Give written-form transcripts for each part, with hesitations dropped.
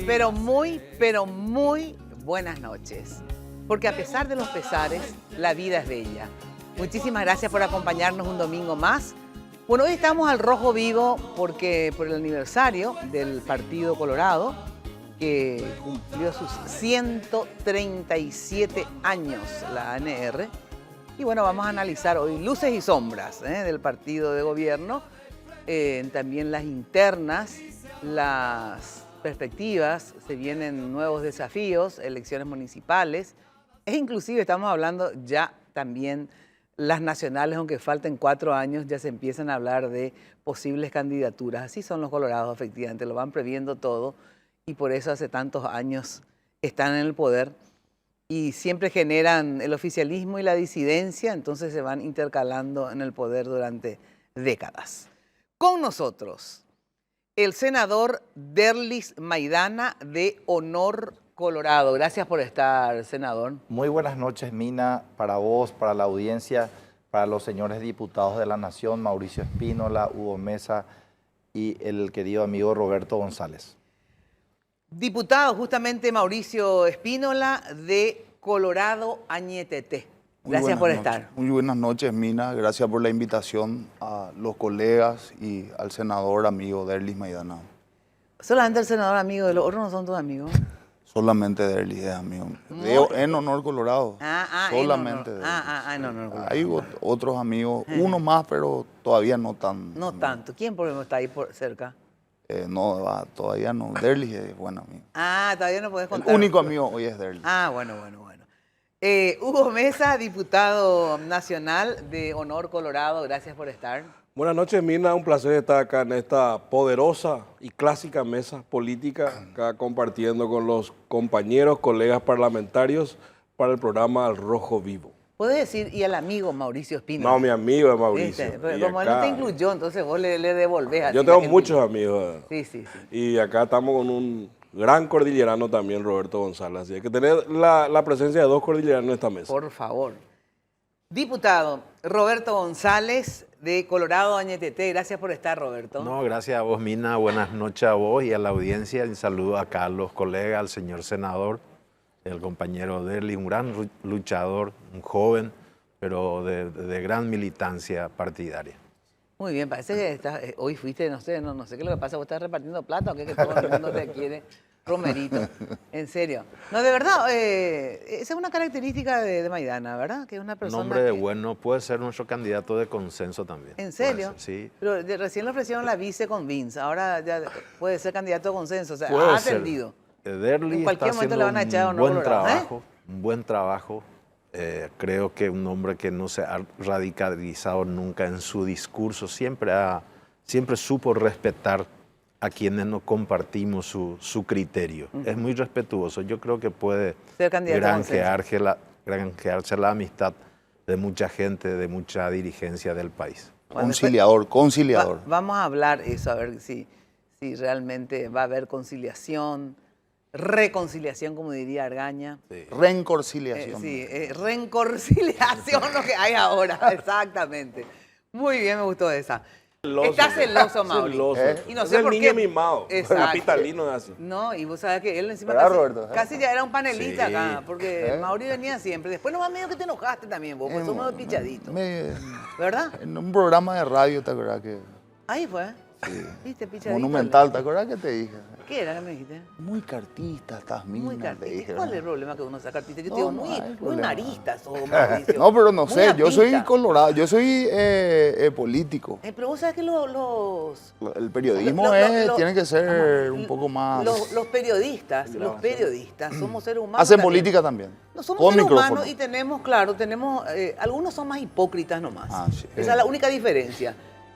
pero muy buenas noches. Porque a pesar de los pesares, la vida es bella. Muchísimas gracias por acompañarnos un domingo más. Bueno, hoy estamos al rojo vivo porque por el aniversario del Partido Colorado, que cumplió sus 137 años, la ANR. Y bueno, vamos a analizar hoy luces y sombras del partido de gobierno, también las internas, las perspectivas, se vienen nuevos desafíos, elecciones municipales, e inclusive estamos hablando ya también las nacionales, aunque falten 4 años, ya se empiezan a hablar de posibles candidaturas. Así son los colorados, efectivamente, lo van previendo todo y por eso hace tantos años están en el poder y siempre generan el oficialismo y la disidencia, entonces se van intercalando en el poder durante décadas. Con nosotros, el senador Derlis Maidana de Honor Colorado. Gracias por estar, senador. Muy buenas noches, Mina, para vos, para la audiencia, para los señores diputados de la Nación, Mauricio Espínola, Hugo Mesa y el querido amigo Roberto González. Diputado, justamente Mauricio Espínola de Colorado Añetete. Gracias por estar. Muy buenas noches, Mina. Gracias por la invitación a los colegas y al senador amigo Derlis Maidana. Solamente el senador amigo, de los otros no son tus amigos. Solamente Derlis es amigo. En Honor Colorado. Solamente Derlis. En Honor Colorado. Hay otros amigos, uno más, pero todavía no tan. No tanto. ¿Quién por ejemplo está ahí cerca? Todavía no. Derlis es buen amigo. Todavía no podés contar. El único amigo hoy es Derlis. Bueno. Hugo Mesa, diputado nacional de Honor Colorado, gracias por estar. Buenas noches, Mina. Un placer estar acá en esta poderosa y clásica mesa política, acá compartiendo con los compañeros, colegas parlamentarios para el programa Al Rojo Vivo. ¿Puedes decir y al amigo Mauricio Espínola? No, mi amigo es Mauricio. Pero como acá, él no te incluyó, entonces vos le devolvés. Yo tengo muchos amigos. Sí. Y acá estamos con un gran cordillerano también, Roberto González. Así que hay que tener la presencia de 2 cordilleranos en esta mesa. Por favor. Diputado Roberto González de Colorado Añetete. Gracias por estar, Roberto. No, gracias a vos, Mina. Buenas noches a vos y a la audiencia. Un saludo acá a los colegas, al señor senador, el compañero Derlis, un gran luchador, un joven, pero de gran militancia partidaria. Muy bien, parece que hoy fuiste, no sé qué es lo que pasa, vos estás repartiendo plata o qué, que todo el mundo te quiere, Romerito, en serio. No, de verdad, esa es una característica de Maidana, ¿verdad? Que es una persona Un hombre bueno, puede ser nuestro candidato de consenso también. ¿En serio? Sí. Pero recién le ofrecieron la vice con Vince, ahora ya puede ser candidato de consenso, o sea, puede ha ser. ascendido. Derlis En cualquier está momento le van a echar haciendo un buen trabajo, un buen trabajo. Creo que un hombre que no se ha radicalizado nunca en su discurso, siempre supo respetar a quienes no compartimos su criterio. Es muy respetuoso. Yo creo que puede granjearse la amistad de mucha gente, de mucha dirigencia del país. Conciliador. Vamos a hablar eso, a ver si realmente va a haber conciliación, reconciliación, como diría Argaña. Sí. Renconciliación. Renconciliación, lo que hay ahora, exactamente. Muy bien, me gustó esa. Está celoso, Mauri. Y no sé es el niño mimado. Exacto. Capitalino es así. No, y vos sabés que él encima casi ya era un panelista acá, porque Mauri venía siempre. Después nomás medio que te enojaste también vos, pues somos pichaditos. ¿Verdad? En un programa de radio, ¿te acuerdas que? Ahí fue. Sí. ¿Viste, pichadito? Monumental, ¿te acuerdas que te dije? ¿Qué era que me dijiste? Muy cartista estás, Mina. Muy cartista. ¿Cuál es el problema que uno sea cartista? Yo te No, digo, no muy marista sos, Mauricio. No, pero no sé, yo soy artista. colorado, yo soy político. Pero vos sabés que El periodismo tiene que ser un poco más. Los periodistas somos seres humanos. Hacen también. política también. No, somos seres humanos y tenemos, algunos son más hipócritas nomás. Sí. Esa es la única diferencia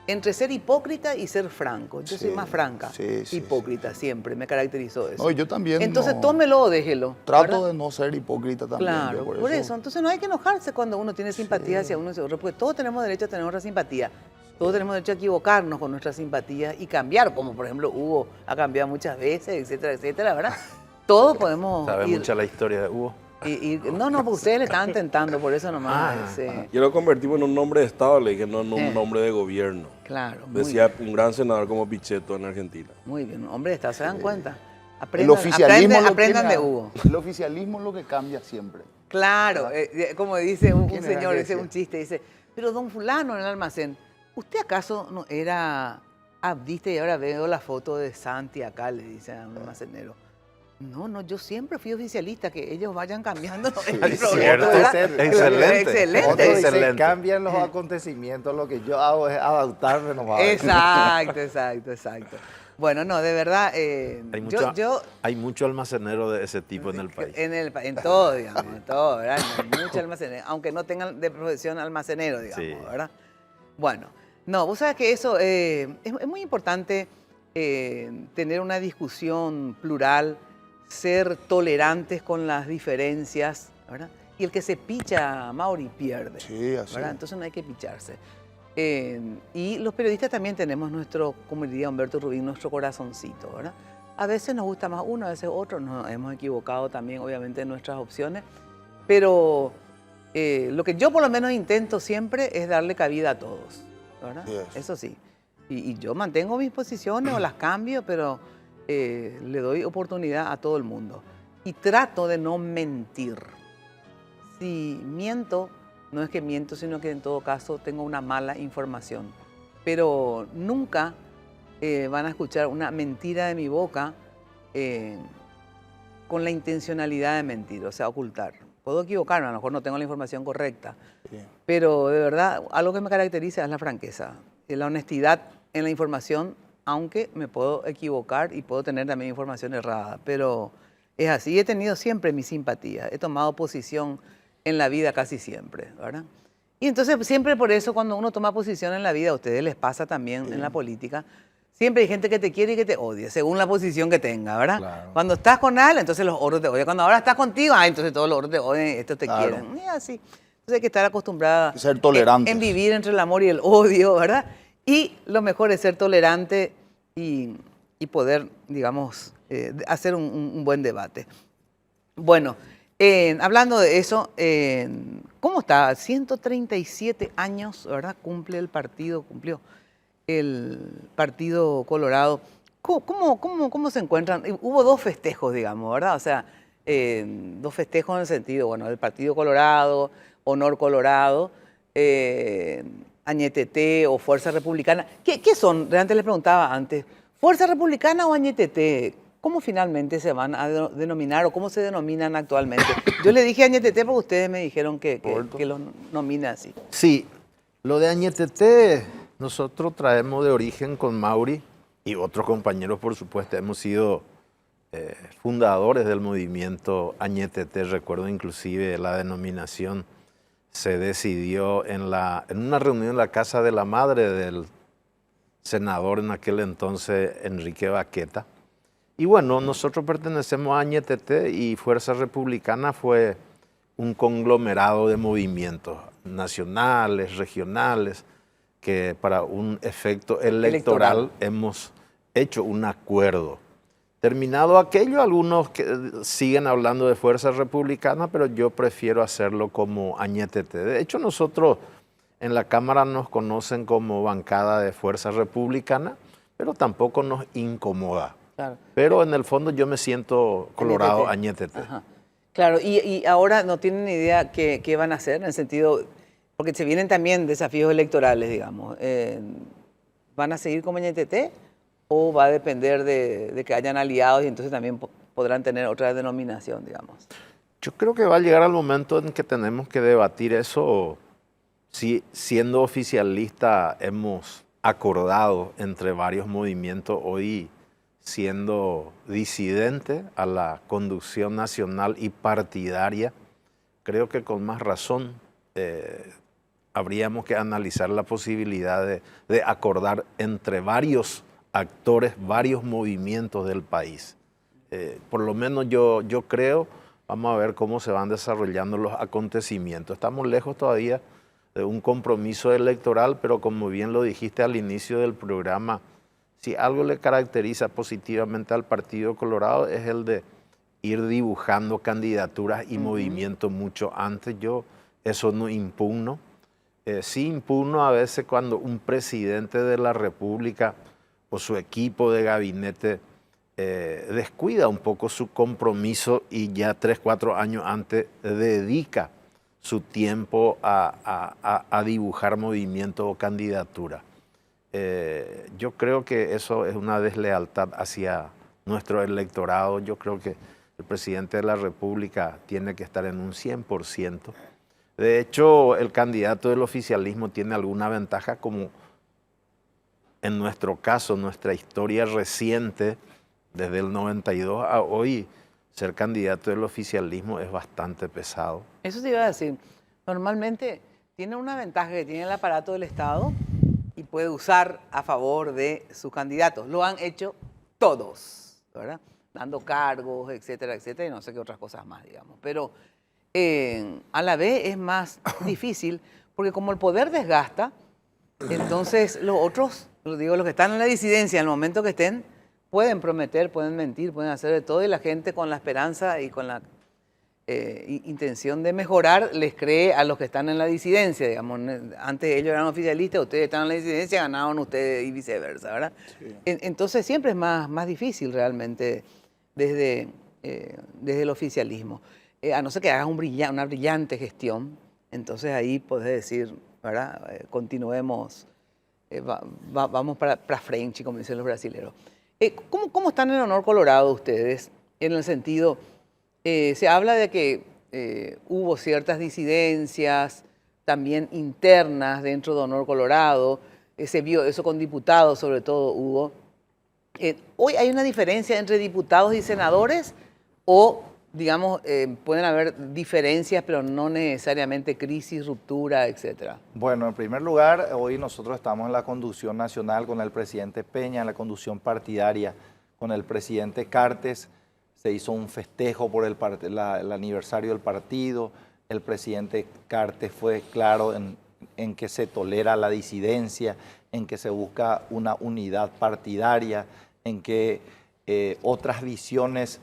entre ser hipócrita y ser franco. Yo soy más franca. Hipócrita siempre, me caracterizó eso. No, yo también. Entonces tómelo o déjelo. Trato de no ser hipócrita también. Claro, por eso. Entonces no hay que enojarse cuando uno tiene simpatía hacia uno y hacia otro, porque todos tenemos derecho a tener nuestra simpatía. Todos tenemos derecho a equivocarnos con nuestra simpatía y cambiar, como por ejemplo Hugo ha cambiado muchas veces, etcétera, ¿verdad? Todos podemos ¿Sabe mucha la historia de Hugo? No, porque ustedes le estaban tentando, por eso nomás. Yo lo convertimos en un nombre de Estado, le dije, no en un nombre de gobierno. Claro. Decía un gran senador como Pichetto en Argentina. Muy bien, hombre de Estado, ¿se dan cuenta? El oficialismo lo aprendan tiene- de Hugo. El oficialismo es lo que cambia siempre. Claro, como dice un ¿Quién era señor, que dice decía? un chiste, dice, pero don fulano en el almacén, ¿usted acaso no era abdista y ahora veo la foto de Santi acá? Le dice a un almacenero. No, yo siempre fui oficialista, que ellos vayan cambiando. No, el es problema, cierto, ¿verdad? excelente. Excelente. Otro dice, Excelente. cambian los acontecimientos, lo que yo hago es adaptarme nomás. Exacto. Bueno, no, de verdad, yo Hay mucho almacenero de ese tipo en el país. en todo, digamos, en todo, ¿verdad? Hay mucho almacenero, aunque no tengan de profesión almacenero, digamos, Sí. ¿verdad? Bueno, no, vos sabés que eso es muy importante tener una discusión plural, ser tolerantes con las diferencias, ¿verdad? Y el que se picha, Mauri, pierde. Sí, así ¿verdad? es. Entonces no hay que picharse. Y los periodistas también tenemos nuestro, como diría Humberto Rubín, nuestro corazoncito, ¿verdad? A veces nos gusta más uno, a veces otro, nos hemos equivocado también, obviamente, en nuestras opciones, pero lo que yo por lo menos intento siempre es darle cabida a todos, ¿verdad? Así es. Eso sí. Y yo mantengo mis posiciones o las cambio, pero le doy oportunidad a todo el mundo. Y trato de no mentir. Si miento, no es que miento, sino que en todo caso tengo una mala información. Pero nunca van a escuchar una mentira de mi boca con la intencionalidad de mentir, o sea, ocultar. Puedo equivocarme, a lo mejor no tengo la información correcta, Sí. pero de verdad, algo que me caracteriza es la franqueza, la honestidad en la información, aunque me puedo equivocar y puedo tener también información errada, pero es así. He tenido siempre mi simpatía, he tomado posición en la vida casi siempre, ¿verdad? Y entonces siempre por eso cuando uno toma posición en la vida, a ustedes les pasa también en la política, siempre hay gente que te quiere y que te odia, según la posición que tenga, ¿verdad? Claro. Cuando estás con él, entonces los otros te odian. Cuando ahora estás contigo, entonces todos los otros te odian y estos te Claro. quieren. Y así. Entonces hay que estar acostumbrada Hay que ser tolerantes. en vivir entre el amor y el odio, ¿verdad? Y lo mejor es ser tolerante y poder, digamos, hacer un buen debate. Bueno, hablando de eso, ¿cómo está? 137 años, ¿verdad? Cumplió el Partido Colorado. ¿Cómo se encuentran? Hubo dos festejos, digamos, ¿verdad? O sea, dos festejos en el sentido, bueno, del Partido Colorado, Honor Colorado, Añetete o Fuerza Republicana. ¿Qué son? Realmente les preguntaba antes, ¿Fuerza Republicana o Añetete? ¿Cómo finalmente se van a denominar o cómo se denominan actualmente? Yo le dije Añetete porque ustedes me dijeron que los nomina así. Sí, lo de Añetete nosotros traemos de origen con Mauri y otros compañeros, por supuesto, hemos sido fundadores del movimiento Añetete. Recuerdo inclusive la denominación se decidió en una reunión en la casa de la madre del senador en aquel entonces, Enrique Baqueta. Y bueno, nosotros pertenecemos a Añetete y Fuerza Republicana fue un conglomerado de movimientos nacionales, regionales, que para un efecto electoral hemos hecho un acuerdo. Terminado aquello, algunos que siguen hablando de Fuerza Republicana, pero yo prefiero hacerlo como Añetete. De hecho, nosotros en la Cámara nos conocen como bancada de Fuerza Republicana, pero tampoco nos incomoda. Claro. Pero en el fondo yo me siento colorado Añetete. Ajá. Claro, y ahora no tienen ni idea qué van a hacer en el sentido, porque se vienen también desafíos electorales, digamos. ¿Van a seguir como Añetete o va a depender de que hayan aliados y entonces también podrán tener otra denominación, digamos? Yo creo que va a llegar al momento en que tenemos que debatir eso. Si siendo oficialista hemos acordado entre varios movimientos, hoy siendo disidente a la conducción nacional y partidaria, creo que con más razón habríamos que analizar la posibilidad de acordar entre varios actores, varios movimientos del país. Por lo menos yo creo, vamos a ver cómo se van desarrollando los acontecimientos. Estamos lejos todavía de un compromiso electoral, pero como bien lo dijiste al inicio del programa, si algo le caracteriza positivamente al Partido Colorado es el de ir dibujando candidaturas y movimientos mucho antes. Yo eso no impugno. Sí impugno a veces cuando un presidente de la República o su equipo de gabinete descuida un poco su compromiso y ya 3, 4 años antes dedica su tiempo a dibujar movimiento o candidatura. Yo creo que eso es una deslealtad hacia nuestro electorado. Yo creo que el presidente de la República tiene que estar en un 100%. De hecho, el candidato del oficialismo tiene alguna ventaja, como en nuestro caso, nuestra historia reciente, desde el 92 a hoy, ser candidato del oficialismo es bastante pesado. Eso te iba a decir. Normalmente tiene una ventaja que tiene el aparato del Estado y puede usar a favor de sus candidatos. Lo han hecho todos, ¿verdad? Dando cargos, etcétera, etcétera, y no sé qué otras cosas más, digamos. Pero a la vez es más difícil porque como el poder desgasta, entonces los otros, los que están en la disidencia, en el momento que estén, pueden prometer, pueden mentir, pueden hacer de todo y la gente con la esperanza y con la intención de mejorar les cree a los que están en la disidencia, digamos. Antes ellos eran oficialistas, ustedes están en la disidencia, ganaban ustedes y viceversa, ¿verdad? Sí. Entonces siempre es más difícil realmente desde el oficialismo. A no ser que hagas una brillante gestión, entonces ahí podés decir, ¿verdad? Continuemos, vamos para frente, como dicen los brasileños. ¿Cómo están en Honor Colorado ustedes? En el sentido, se habla de que hubo ciertas disidencias también internas dentro de Honor Colorado, se vio eso con diputados, sobre todo hubo. ¿Hoy hay una diferencia entre diputados y senadores o, digamos, pueden haber diferencias, pero no necesariamente crisis, ruptura, etcétera? Bueno, en primer lugar, hoy nosotros estamos en la conducción nacional con el presidente Peña, en la conducción partidaria con el presidente Cartes. Se hizo un festejo por el aniversario del partido. El presidente Cartes fue claro en que se tolera la disidencia, en que se busca una unidad partidaria, en que otras visiones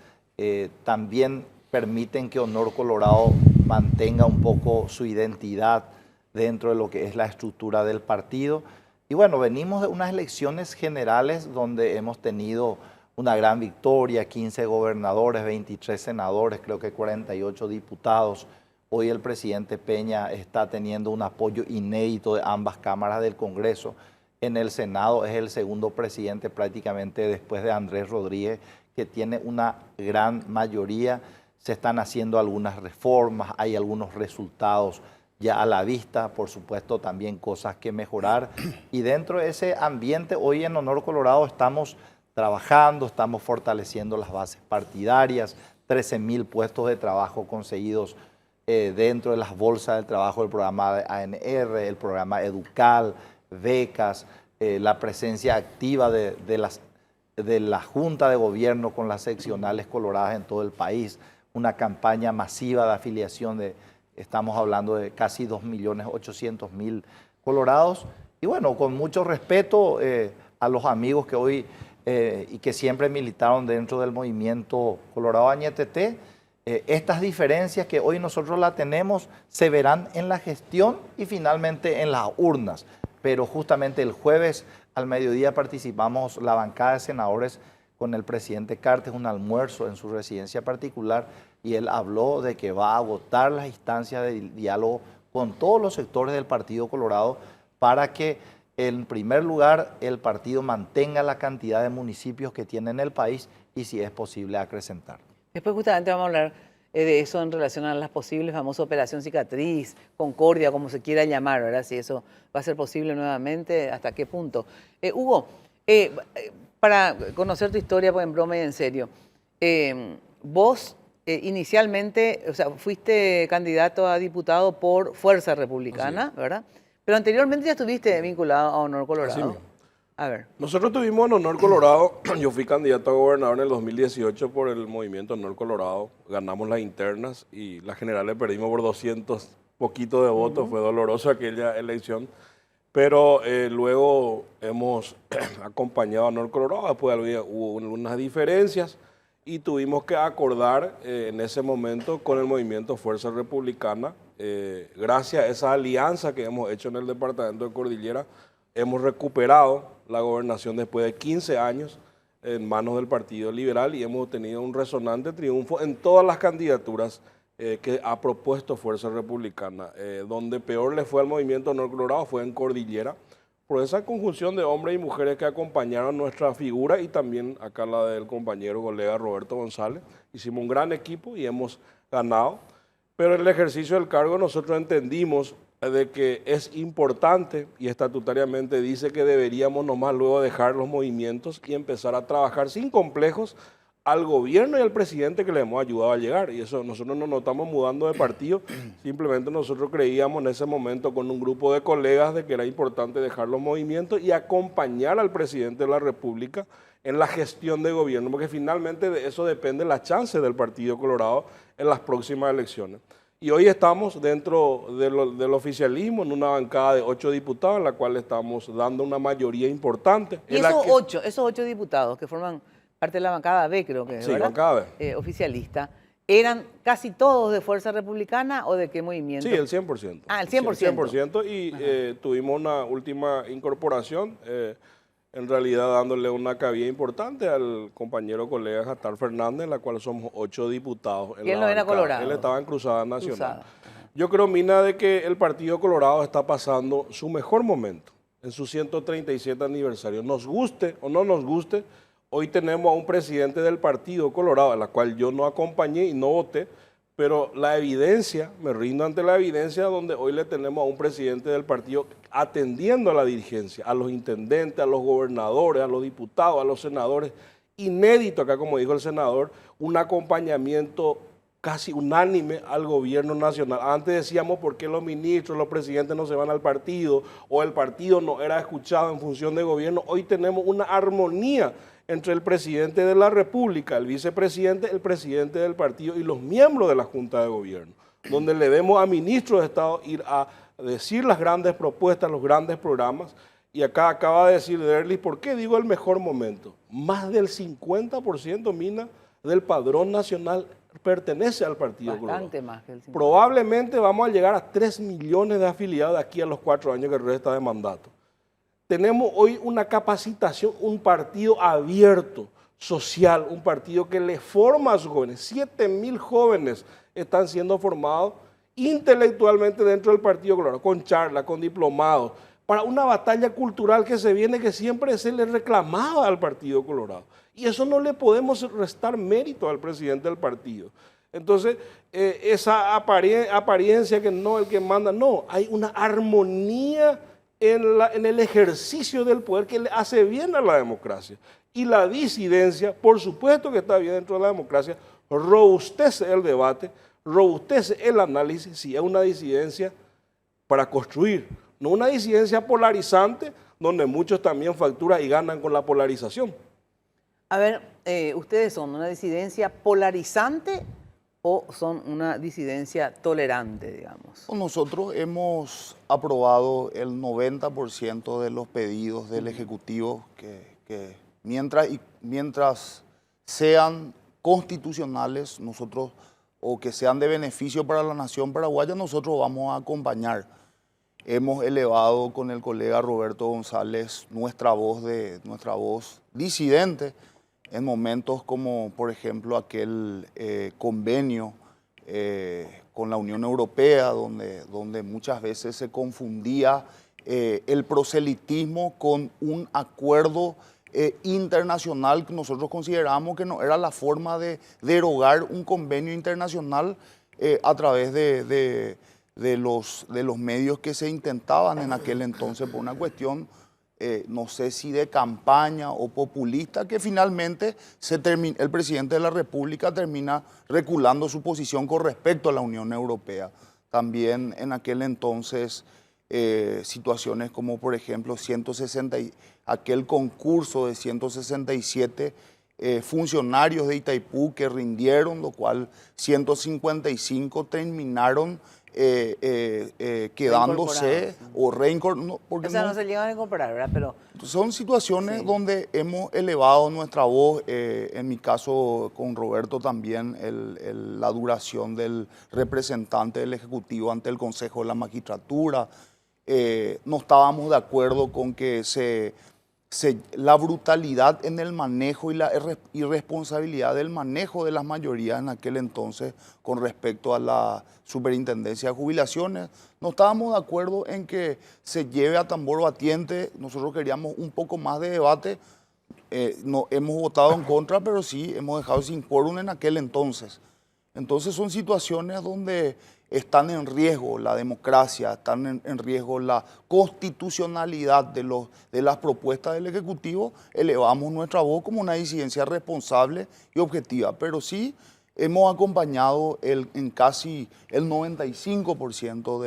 también permiten que Honor Colorado mantenga un poco su identidad dentro de lo que es la estructura del partido. Y bueno, venimos de unas elecciones generales donde hemos tenido una gran victoria, 15 gobernadores, 23 senadores, creo que 48 diputados. Hoy el presidente Peña está teniendo un apoyo inédito de ambas cámaras del Congreso. En el Senado es el segundo presidente prácticamente después de Andrés Rodríguez, que tiene una gran mayoría. Se están haciendo algunas reformas, hay algunos resultados ya a la vista, por supuesto también cosas que mejorar. Y dentro de ese ambiente, hoy en Honor Colorado estamos trabajando, estamos fortaleciendo las bases partidarias, 13.000 puestos de trabajo conseguidos dentro de las bolsas de trabajo del programa de ANR, el programa Educal, becas, la presencia activa de la Junta de Gobierno con las seccionales coloradas en todo el país, una campaña masiva de afiliación estamos hablando de casi 2.800.000 colorados. Y bueno, con mucho respeto a los amigos que hoy y que siempre militaron dentro del movimiento Colorado Añetete, estas diferencias que hoy nosotros la tenemos se verán en la gestión y finalmente en las urnas. Pero justamente el jueves al mediodía participamos la bancada de senadores con el presidente Cartes, un almuerzo en su residencia particular, y él habló de que va a agotar las instancias de diálogo con todos los sectores del Partido Colorado para que en primer lugar el partido mantenga la cantidad de municipios que tiene en el país y si es posible acrecentar. Después justamente vamos a hablar de eso en relación a las posibles famosas Operación Cicatriz, Concordia, como se quiera llamar, ¿verdad? Si eso va a ser posible nuevamente, ¿hasta qué punto? Hugo, para conocer tu historia, pues en broma y en serio, vos inicialmente, o sea, fuiste candidato a diputado por Fuerza Republicana, ¿verdad? Pero anteriormente ya estuviste vinculado a Honor Colorado. A ver. Nosotros tuvimos en Honor Colorado, yo fui candidato a gobernador en el 2018 por el movimiento Honor Colorado, ganamos las internas y las generales perdimos por 200 poquitos de votos, fue dolorosa aquella elección, pero luego hemos acompañado a Honor Colorado, después hubo algunas diferencias y tuvimos que acordar en ese momento con el movimiento Fuerza Republicana, gracias a esa alianza que hemos hecho en el departamento de Cordillera, hemos recuperado la gobernación después de 15 años en manos del Partido Liberal y hemos tenido un resonante triunfo en todas las candidaturas que ha propuesto Fuerza Republicana. Donde peor le fue al Movimiento Honor Colorado fue en Cordillera, por esa conjunción de hombres y mujeres que acompañaron nuestra figura y también acá la del compañero colega Roberto González. Hicimos un gran equipo y hemos ganado, pero en el ejercicio del cargo nosotros entendimos de que es importante y estatutariamente dice que deberíamos nomás luego dejar los movimientos y empezar a trabajar sin complejos al gobierno y al presidente que le hemos ayudado a llegar. Y eso nosotros no nos estamos mudando de partido, simplemente nosotros creíamos en ese momento con un grupo de colegas de que era importante dejar los movimientos y acompañar al presidente de la República en la gestión de gobierno, porque finalmente de eso depende la chance del Partido Colorado en las próximas elecciones. Y hoy estamos dentro del oficialismo en una bancada de 8 diputados, en la cual estamos dando una mayoría importante. Y esos ocho diputados que forman parte de la bancada B, creo que es, Sí, ¿verdad? bancada B. Oficialista, ¿eran casi todos de Fuerza Republicana o de qué movimiento? Sí, el 100%. Ah, el 100%. Sí, el 100% y tuvimos una última incorporación, en realidad dándole una cabida importante al compañero colega Jatar Fernández, en la cual somos 8 diputados. Y él no era colorado. Él estaba en Cruzada Nacional. Cruzada. Yo creo, Mina, de que el Partido Colorado está pasando su mejor momento en su 137 aniversario. Nos guste o no nos guste, hoy tenemos a un presidente del Partido Colorado, a la cual yo no acompañé y no voté, pero la evidencia, me rindo ante la evidencia donde hoy le tenemos a un presidente del partido atendiendo a la dirigencia, a los intendentes, a los gobernadores, a los diputados, a los senadores. Inédito acá, como dijo el senador, un acompañamiento casi unánime al gobierno nacional. Antes decíamos por qué los ministros, los presidentes no se van al partido o el partido no era escuchado en función de gobierno. Hoy tenemos una armonía entre el presidente de la República, el vicepresidente, el presidente del partido y los miembros de la Junta de Gobierno, donde le vemos a ministros de Estado ir a decir las grandes propuestas, los grandes programas. Y acá acaba de decir Derlis, ¿por qué digo el mejor momento? Más del 50%, Mina, del padrón nacional pertenece al Partido Colorado. Bastante más que el 50%. Probablemente vamos a llegar a 3 millones de afiliados de aquí a los 4 años que resta de mandato. Tenemos hoy una capacitación, un partido abierto, social, un partido que le forma a sus jóvenes. 7.000 jóvenes están siendo formados intelectualmente dentro del Partido Colorado, con charlas, con diplomados, para una batalla cultural que se viene, que siempre se le reclamaba al Partido Colorado. Y eso no le podemos restar mérito al presidente del partido. Entonces, esa apariencia que no, el que manda, no, hay una armonía en el ejercicio del poder que le hace bien a la democracia. Y la disidencia, por supuesto que está bien dentro de la democracia, robustece el debate, robustece el análisis, si es una disidencia para construir, no una disidencia polarizante, donde muchos también facturan y ganan con la polarización. A ver, ¿ustedes son una disidencia polarizante o son una disidencia tolerante, digamos? Nosotros hemos aprobado el 90% de los pedidos del Ejecutivo que mientras sean constitucionales nosotros o que sean de beneficio para la nación paraguaya, nosotros vamos a acompañar. Hemos elevado con el colega Roberto González nuestra voz disidente en momentos como, por ejemplo, aquel convenio con la Unión Europea, donde muchas veces se confundía el proselitismo con un acuerdo internacional que nosotros consideramos que no era la forma de derogar un convenio internacional a través de los medios que se intentaban en aquel entonces por una cuestión, no sé si de campaña o populista, que finalmente el presidente de la República termina reculando su posición con respecto a la Unión Europea. También en aquel entonces situaciones como, por ejemplo, aquel concurso de 167 funcionarios de Itaipú que rindieron, lo cual 155 terminaron quedándose o reincorporados. O sea, no se llegan a incorporar, ¿verdad? Pero son situaciones donde hemos elevado nuestra voz, en mi caso con Roberto también, la duración del representante del Ejecutivo ante el Consejo de la Magistratura. No estábamos de acuerdo con que se la brutalidad en el manejo y la irresponsabilidad del manejo de las mayorías en aquel entonces con respecto a la Superintendencia de Jubilaciones. No estábamos de acuerdo en que se lleve a tambor batiente, nosotros queríamos un poco más de debate, no, hemos votado en contra, pero sí hemos dejado sin quórum en aquel entonces. Entonces son situaciones donde están en riesgo la democracia, están en riesgo la constitucionalidad de las propuestas del Ejecutivo. Elevamos nuestra voz como una disidencia responsable y objetiva, pero sí hemos acompañado en casi el 95%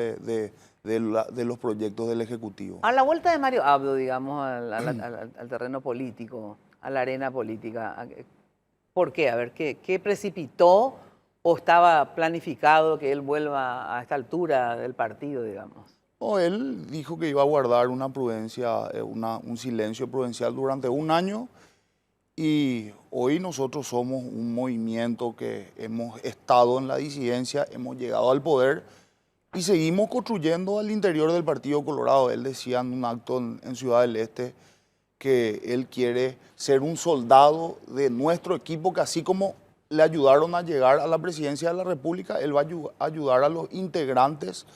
de los proyectos del Ejecutivo. A la vuelta de Mario Abdo, digamos, al terreno político, a la arena política, ¿por qué? A ver, ¿qué precipitó o estaba planificado que él vuelva a esta altura del partido, digamos? No, él dijo que iba a guardar una prudencia, un silencio prudencial durante un año, y hoy nosotros somos un movimiento que hemos estado en la disidencia, hemos llegado al poder y seguimos construyendo al interior del Partido Colorado. Él decía en un acto en Ciudad del Este que él quiere ser un soldado de nuestro equipo, que así como le ayudaron a llegar a la presidencia de la República, él va a ayudar a los integrantes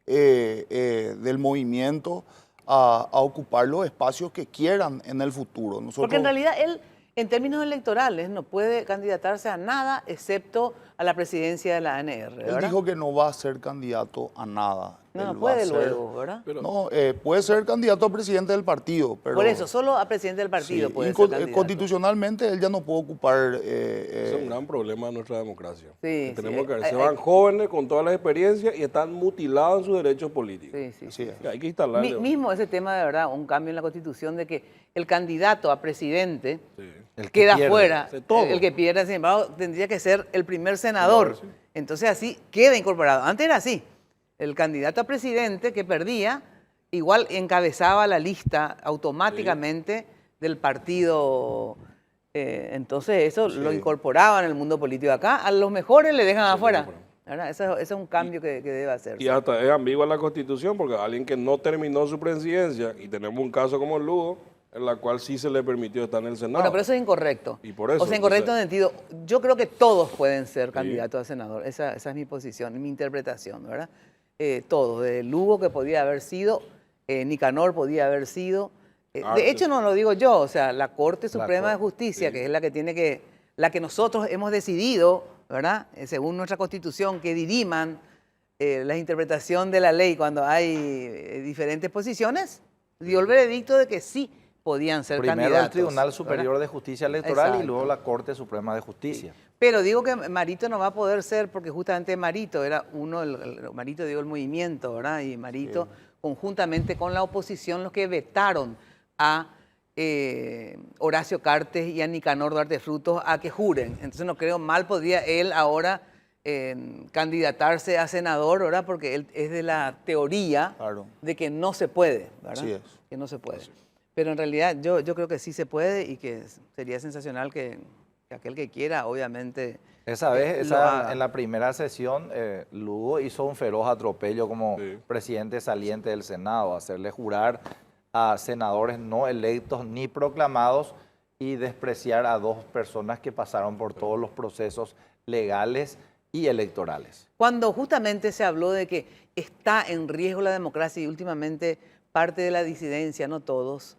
del movimiento a ocupar los espacios que quieran en el futuro. Porque en realidad él, en términos electorales, no puede candidatarse a nada excepto a la presidencia de la ANR, ¿verdad? Él dijo que no va a ser candidato a nada. No puede luego, ¿verdad? No, puede ser candidato a presidente del partido, pero... Por eso, solo a presidente del partido sí, puede ser candidato. Constitucionalmente él ya no puede ocupar... Ese es un gran problema de nuestra democracia. Sí, tenemos que ver. Se van jóvenes con todas las experiencias y están mutilados en sus derechos políticos. Sí. Hay que instalarle. Mismo ese tema de verdad, un cambio en la Constitución de que el candidato a presidente queda fuera. El que pierda, sin embargo, tendría que ser el primer senador. Sí. Entonces así queda incorporado. Antes era así. El candidato a presidente que perdía, igual encabezaba la lista automáticamente del partido. Entonces eso lo incorporaba en el mundo político. Acá a los mejores le dejan afuera. Ese es un cambio que debe hacerse. Y hasta es ambigua la Constitución, porque alguien que no terminó su presidencia, y tenemos un caso como Lugo, en la cual sí se le permitió estar en el Senado. Bueno, pero eso es incorrecto. Y por eso, o sea, incorrecto en el sentido, yo creo que todos pueden ser candidatos a senador. Esa es mi posición, mi interpretación, ¿verdad? Todos, de Lugo, que podía haber sido, Nicanor podía haber sido. De hecho, no lo digo yo, o sea, la Corte Suprema de Justicia, que es la que la que nosotros hemos decidido, ¿verdad? Según nuestra Constitución, que diriman la interpretación de la ley cuando hay diferentes posiciones, dio el veredicto de que sí podían ser candidatos. Primero el Tribunal Superior, ¿verdad?, de Justicia Electoral. Exacto. Y luego la Corte Suprema de Justicia. Sí. Pero digo que Marito no va a poder ser porque justamente Marito era Marito dio el movimiento, ¿verdad? Y Marito, conjuntamente con la oposición, los que vetaron a Horacio Cartes y a Nicanor Duarte Frutos a que juren. Entonces no creo mal podría él ahora candidatarse a senador, ¿verdad? Porque él es de la teoría de que no se puede, ¿verdad? Sí es. Que no se puede. Pero en realidad yo creo que sí se puede y que sería sensacional que aquel que quiera, obviamente... Esa vez, en la primera sesión, Lugo hizo un feroz atropello como presidente saliente del Senado, hacerle jurar a senadores no electos ni proclamados y despreciar a dos personas que pasaron por todos los procesos legales y electorales. Cuando justamente se habló de que está en riesgo la democracia y últimamente parte de la disidencia, no todos,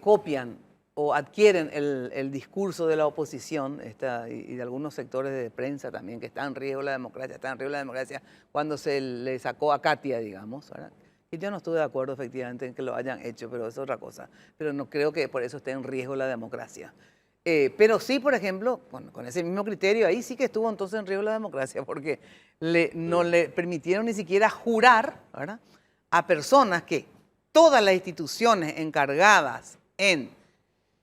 copian o adquieren el discurso de la oposición y de algunos sectores de prensa también, que está en riesgo la democracia, cuando se le sacó a Katia, digamos, ¿verdad? Y yo no estuve de acuerdo efectivamente en que lo hayan hecho, pero es otra cosa. Pero no creo que por eso esté en riesgo la democracia. Pero sí, por ejemplo, con ese mismo criterio, ahí sí que estuvo entonces en riesgo la democracia, porque no le permitieron ni siquiera jurar, ¿verdad?, a personas que todas las instituciones encargadas en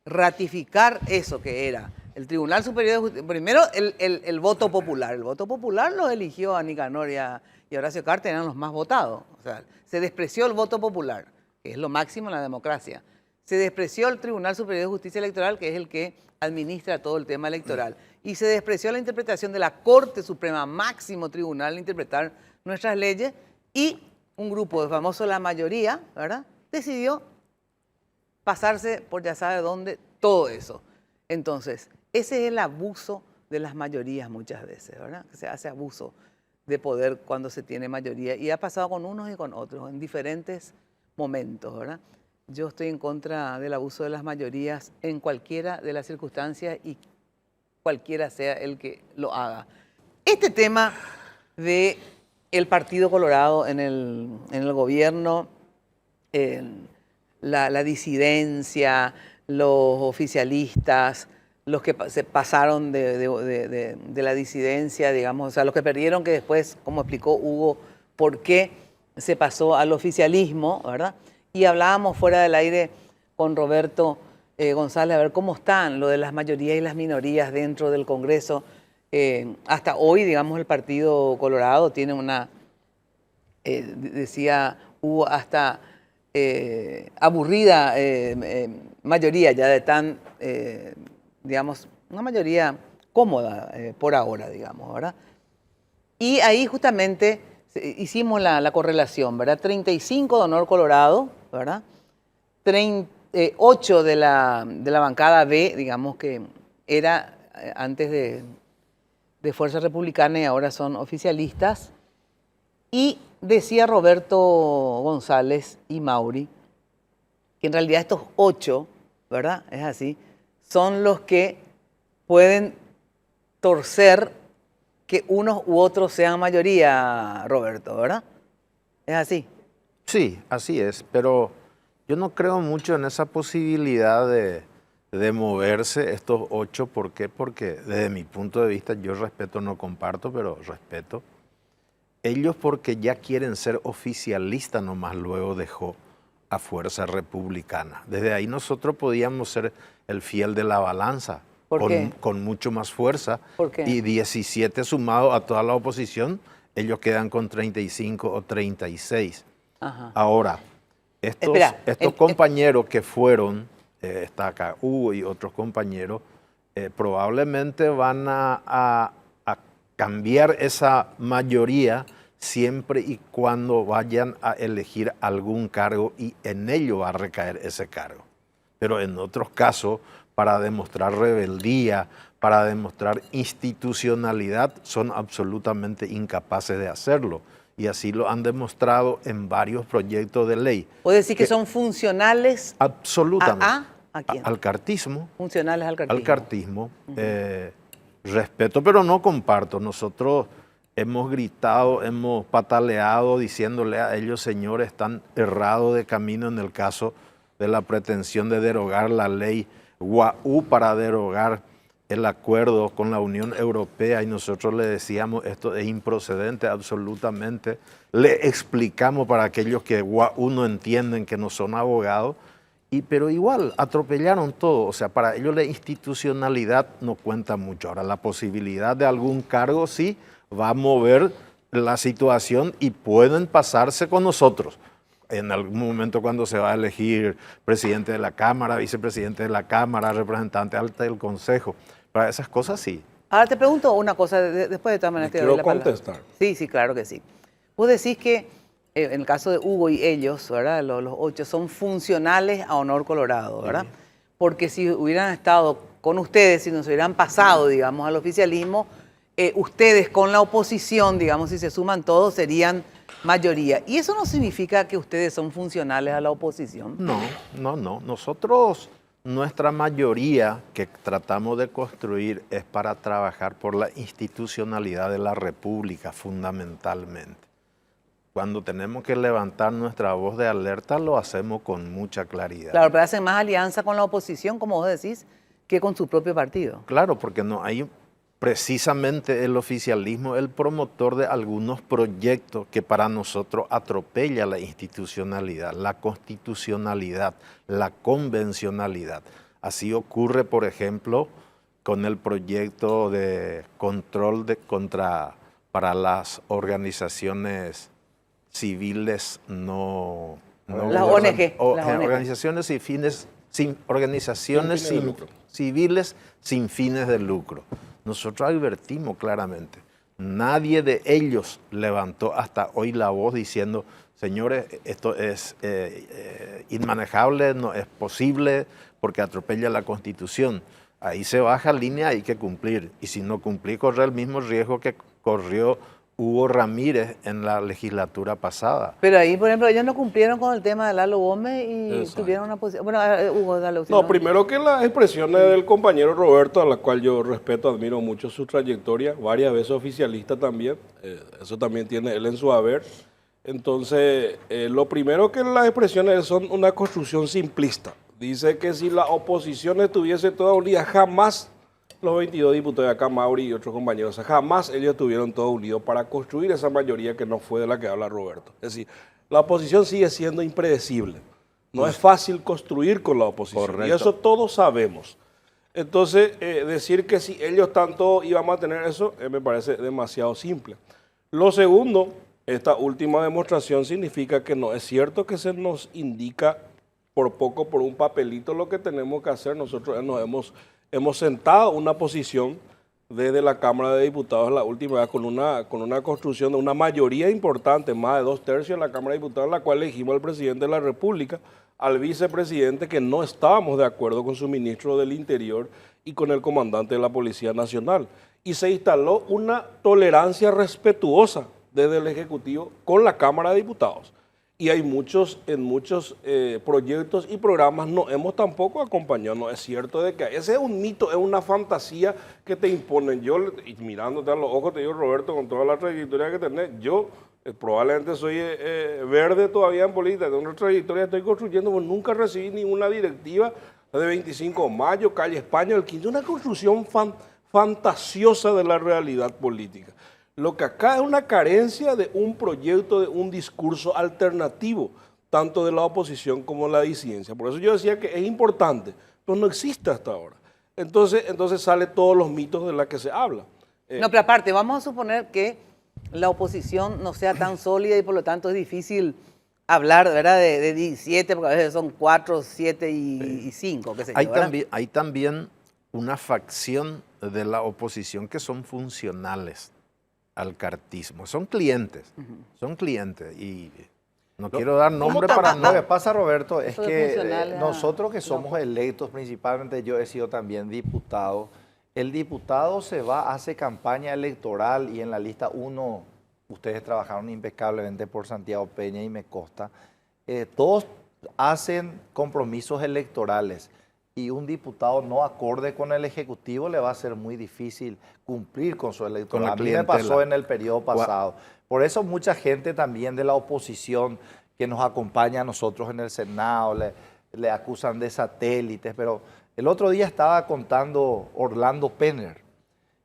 ratificar eso que era el Tribunal Superior de Justicia. Primero, el voto popular. El voto popular lo eligió a Nicanor y a Horacio Cartes, eran los más votados. O sea, se despreció el voto popular, que es lo máximo en la democracia. Se despreció el Tribunal Superior de Justicia Electoral, que es el que administra todo el tema electoral. Y se despreció la interpretación de la Corte Suprema, máximo tribunal, de interpretar nuestras leyes. Y un grupo de famosos, la mayoría, ¿verdad?, decidió pasarse por ya sabe dónde, todo eso. Entonces, ese es el abuso de las mayorías muchas veces, ¿verdad? Se hace abuso de poder cuando se tiene mayoría y ha pasado con unos y con otros en diferentes momentos, ¿verdad? Yo estoy en contra del abuso de las mayorías en cualquiera de las circunstancias y cualquiera sea el que lo haga. Este tema de el Partido Colorado en el gobierno, la disidencia, los oficialistas, los que se pasaron de la disidencia, digamos, o sea, los que perdieron, que después, como explicó Hugo, por qué se pasó al oficialismo, ¿verdad? Y hablábamos fuera del aire con Roberto González a ver cómo están lo de las mayorías y las minorías dentro del Congreso. Hasta hoy, digamos, el Partido Colorado tiene una, decía Hugo, hasta aburrida mayoría ya de tan, digamos, una mayoría cómoda por ahora, digamos, ¿verdad? Y ahí justamente hicimos la correlación, ¿verdad? 35 de Honor Colorado, ¿verdad? 8 de la bancada B, digamos que era antes de Fuerza Republicana y ahora son oficialistas. Y decía Roberto González y Mauri que en realidad estos 8, ¿verdad? Es así, son los que pueden torcer que unos u otros sean mayoría, Roberto, ¿verdad? ¿Es así? Sí, así es, pero yo no creo mucho en esa posibilidad de moverse estos 8. ¿Por qué? Porque desde mi punto de vista, yo respeto, no comparto, pero respeto. Ellos porque ya quieren ser oficialistas, nomás luego dejó a Fuerza Republicana. Desde ahí nosotros podíamos ser el fiel de la balanza. ¿Por qué? Con mucho más fuerza. ¿Por qué? Y 17 sumado a toda la oposición, ellos quedan con 35 o 36. Ajá. Ahora, estos compañeros que fueron, está acá Hugo y otros compañeros, probablemente van a cambiar esa mayoría siempre y cuando vayan a elegir algún cargo y en ello va a recaer ese cargo. Pero en otros casos, para demostrar rebeldía, para demostrar institucionalidad, son absolutamente incapaces de hacerlo. Y así lo han demostrado en varios proyectos de ley. ¿Puede decir que son funcionales? Absolutamente. ¿A quién? Al cartismo. Funcionales al cartismo. Al cartismo. Respeto, pero no comparto. Nosotros hemos gritado, hemos pataleado diciéndole a ellos, señores, están errados de camino en el caso de la pretensión de derogar la ley Guaú para derogar el acuerdo con la Unión Europea, y nosotros le decíamos esto es improcedente absolutamente. Le explicamos para aquellos que Guaú no entienden, que no son abogados, pero igual atropellaron todo. O sea, para ellos la institucionalidad no cuenta mucho. Ahora, la posibilidad de algún cargo sí va a mover la situación y pueden pasarse con nosotros. En algún momento cuando se va a elegir presidente de la Cámara, vicepresidente de la Cámara, representante alta del Consejo. Para esas cosas sí. Ahora te pregunto una cosa, después de todas maneras te doy la palabra. ¿Quiero contestar? Sí, claro que sí. Vos decís que en el caso de Hugo y ellos, ¿verdad? Los 8 son funcionales a Honor Colorado, ¿verdad? Sí. Porque si hubieran estado con ustedes, si nos hubieran pasado, digamos, al oficialismo, ustedes con la oposición, digamos, si se suman todos, serían mayoría. ¿Y eso no significa que ustedes son funcionales a la oposición? No. Nosotros, nuestra mayoría que tratamos de construir es para trabajar por la institucionalidad de la República, fundamentalmente. Cuando tenemos que levantar nuestra voz de alerta, lo hacemos con mucha claridad. Claro, pero hacen más alianza con la oposición, como vos decís, que con su propio partido. Claro, porque no hay precisamente el oficialismo el promotor de algunos proyectos que para nosotros atropella la institucionalidad, la constitucionalidad, la convencionalidad. Así ocurre, por ejemplo, con el proyecto de control para las organizaciones civiles no las ONG. Organizaciones civiles sin fines de lucro. Nosotros advertimos claramente, Nadie de ellos levantó hasta hoy la voz diciendo, señores, esto es inmanejable, no es posible porque atropella la Constitución. Ahí se baja línea, hay que cumplir. Y si no cumplí, corre el mismo riesgo que corrió Hugo Ramírez en la legislatura pasada. Pero ahí, por ejemplo, ellos no cumplieron con el tema de Lalo Gómez y Exacto. tuvieron una posición. Bueno, Hugo, dale usted. No, primero que las expresiones del compañero Roberto, a la cual yo respeto, admiro mucho su trayectoria, varias veces oficialista también, eso también tiene él en su haber. Entonces, lo primero que las expresiones son una construcción simplista. Dice que si la oposición estuviese toda unida, jamás los 22 diputados de acá, Mauri y otros compañeros, jamás ellos estuvieron todos unidos para construir esa mayoría que no fue de la que habla Roberto. Es decir, la oposición sigue siendo impredecible. No es fácil construir con la oposición. Correcto. Y eso todos sabemos. Entonces, decir que si ellos tanto iban a tener eso, me parece demasiado simple. Lo segundo, esta última demostración significa que no es cierto que se nos indica por poco, por un papelito, lo que tenemos que hacer. Nosotros nos hemos sentado una posición desde la Cámara de Diputados la última vez con una construcción de una mayoría importante, más de 2/3 de la Cámara de Diputados, en la cual elegimos al presidente de la República, al vicepresidente, que no estábamos de acuerdo con su ministro del Interior y con el comandante de la Policía Nacional. Y se instaló una tolerancia respetuosa desde el Ejecutivo con la Cámara de Diputados. Y hay muchos proyectos y programas no hemos tampoco acompañado. No es cierto de que ese es un mito, es una fantasía que te imponen. Yo, y mirándote a los ojos, te digo, Roberto, con toda la trayectoria que tenés, yo probablemente soy verde todavía en política, de una trayectoria estoy construyendo, pues nunca recibí ninguna directiva de 25 de mayo, calle España, el 15, una construcción fantasiosa de la realidad política. Lo que acá es una carencia de un proyecto, de un discurso alternativo, tanto de la oposición como de la disidencia. Por eso yo decía que es importante, pero no existe hasta ahora. Entonces salen todos los mitos de los que se habla. No, pero aparte, vamos a suponer que la oposición no sea tan sólida y por lo tanto es difícil hablar, ¿verdad?, de 17, porque a veces son 4, 7 y 5, qué sé yo, ¿verdad? Hay también una facción de la oposición que son funcionales al cartismo. Son clientes y no quiero dar nombre para Lo que no... pasa, Roberto, es Eso de que funcionales, nosotros que somos electos, principalmente yo he sido también diputado, el diputado se va, hace campaña electoral y en la lista 1, ustedes trabajaron impecablemente por Santiago Peña y me consta, todos hacen compromisos electorales y un diputado no acorde con el Ejecutivo le va a ser muy difícil cumplir con su electorado. A mí me pasó en el periodo pasado. Por eso mucha gente también de la oposición que nos acompaña a nosotros en el Senado le acusan de satélites, pero el otro día estaba contando Orlando Penner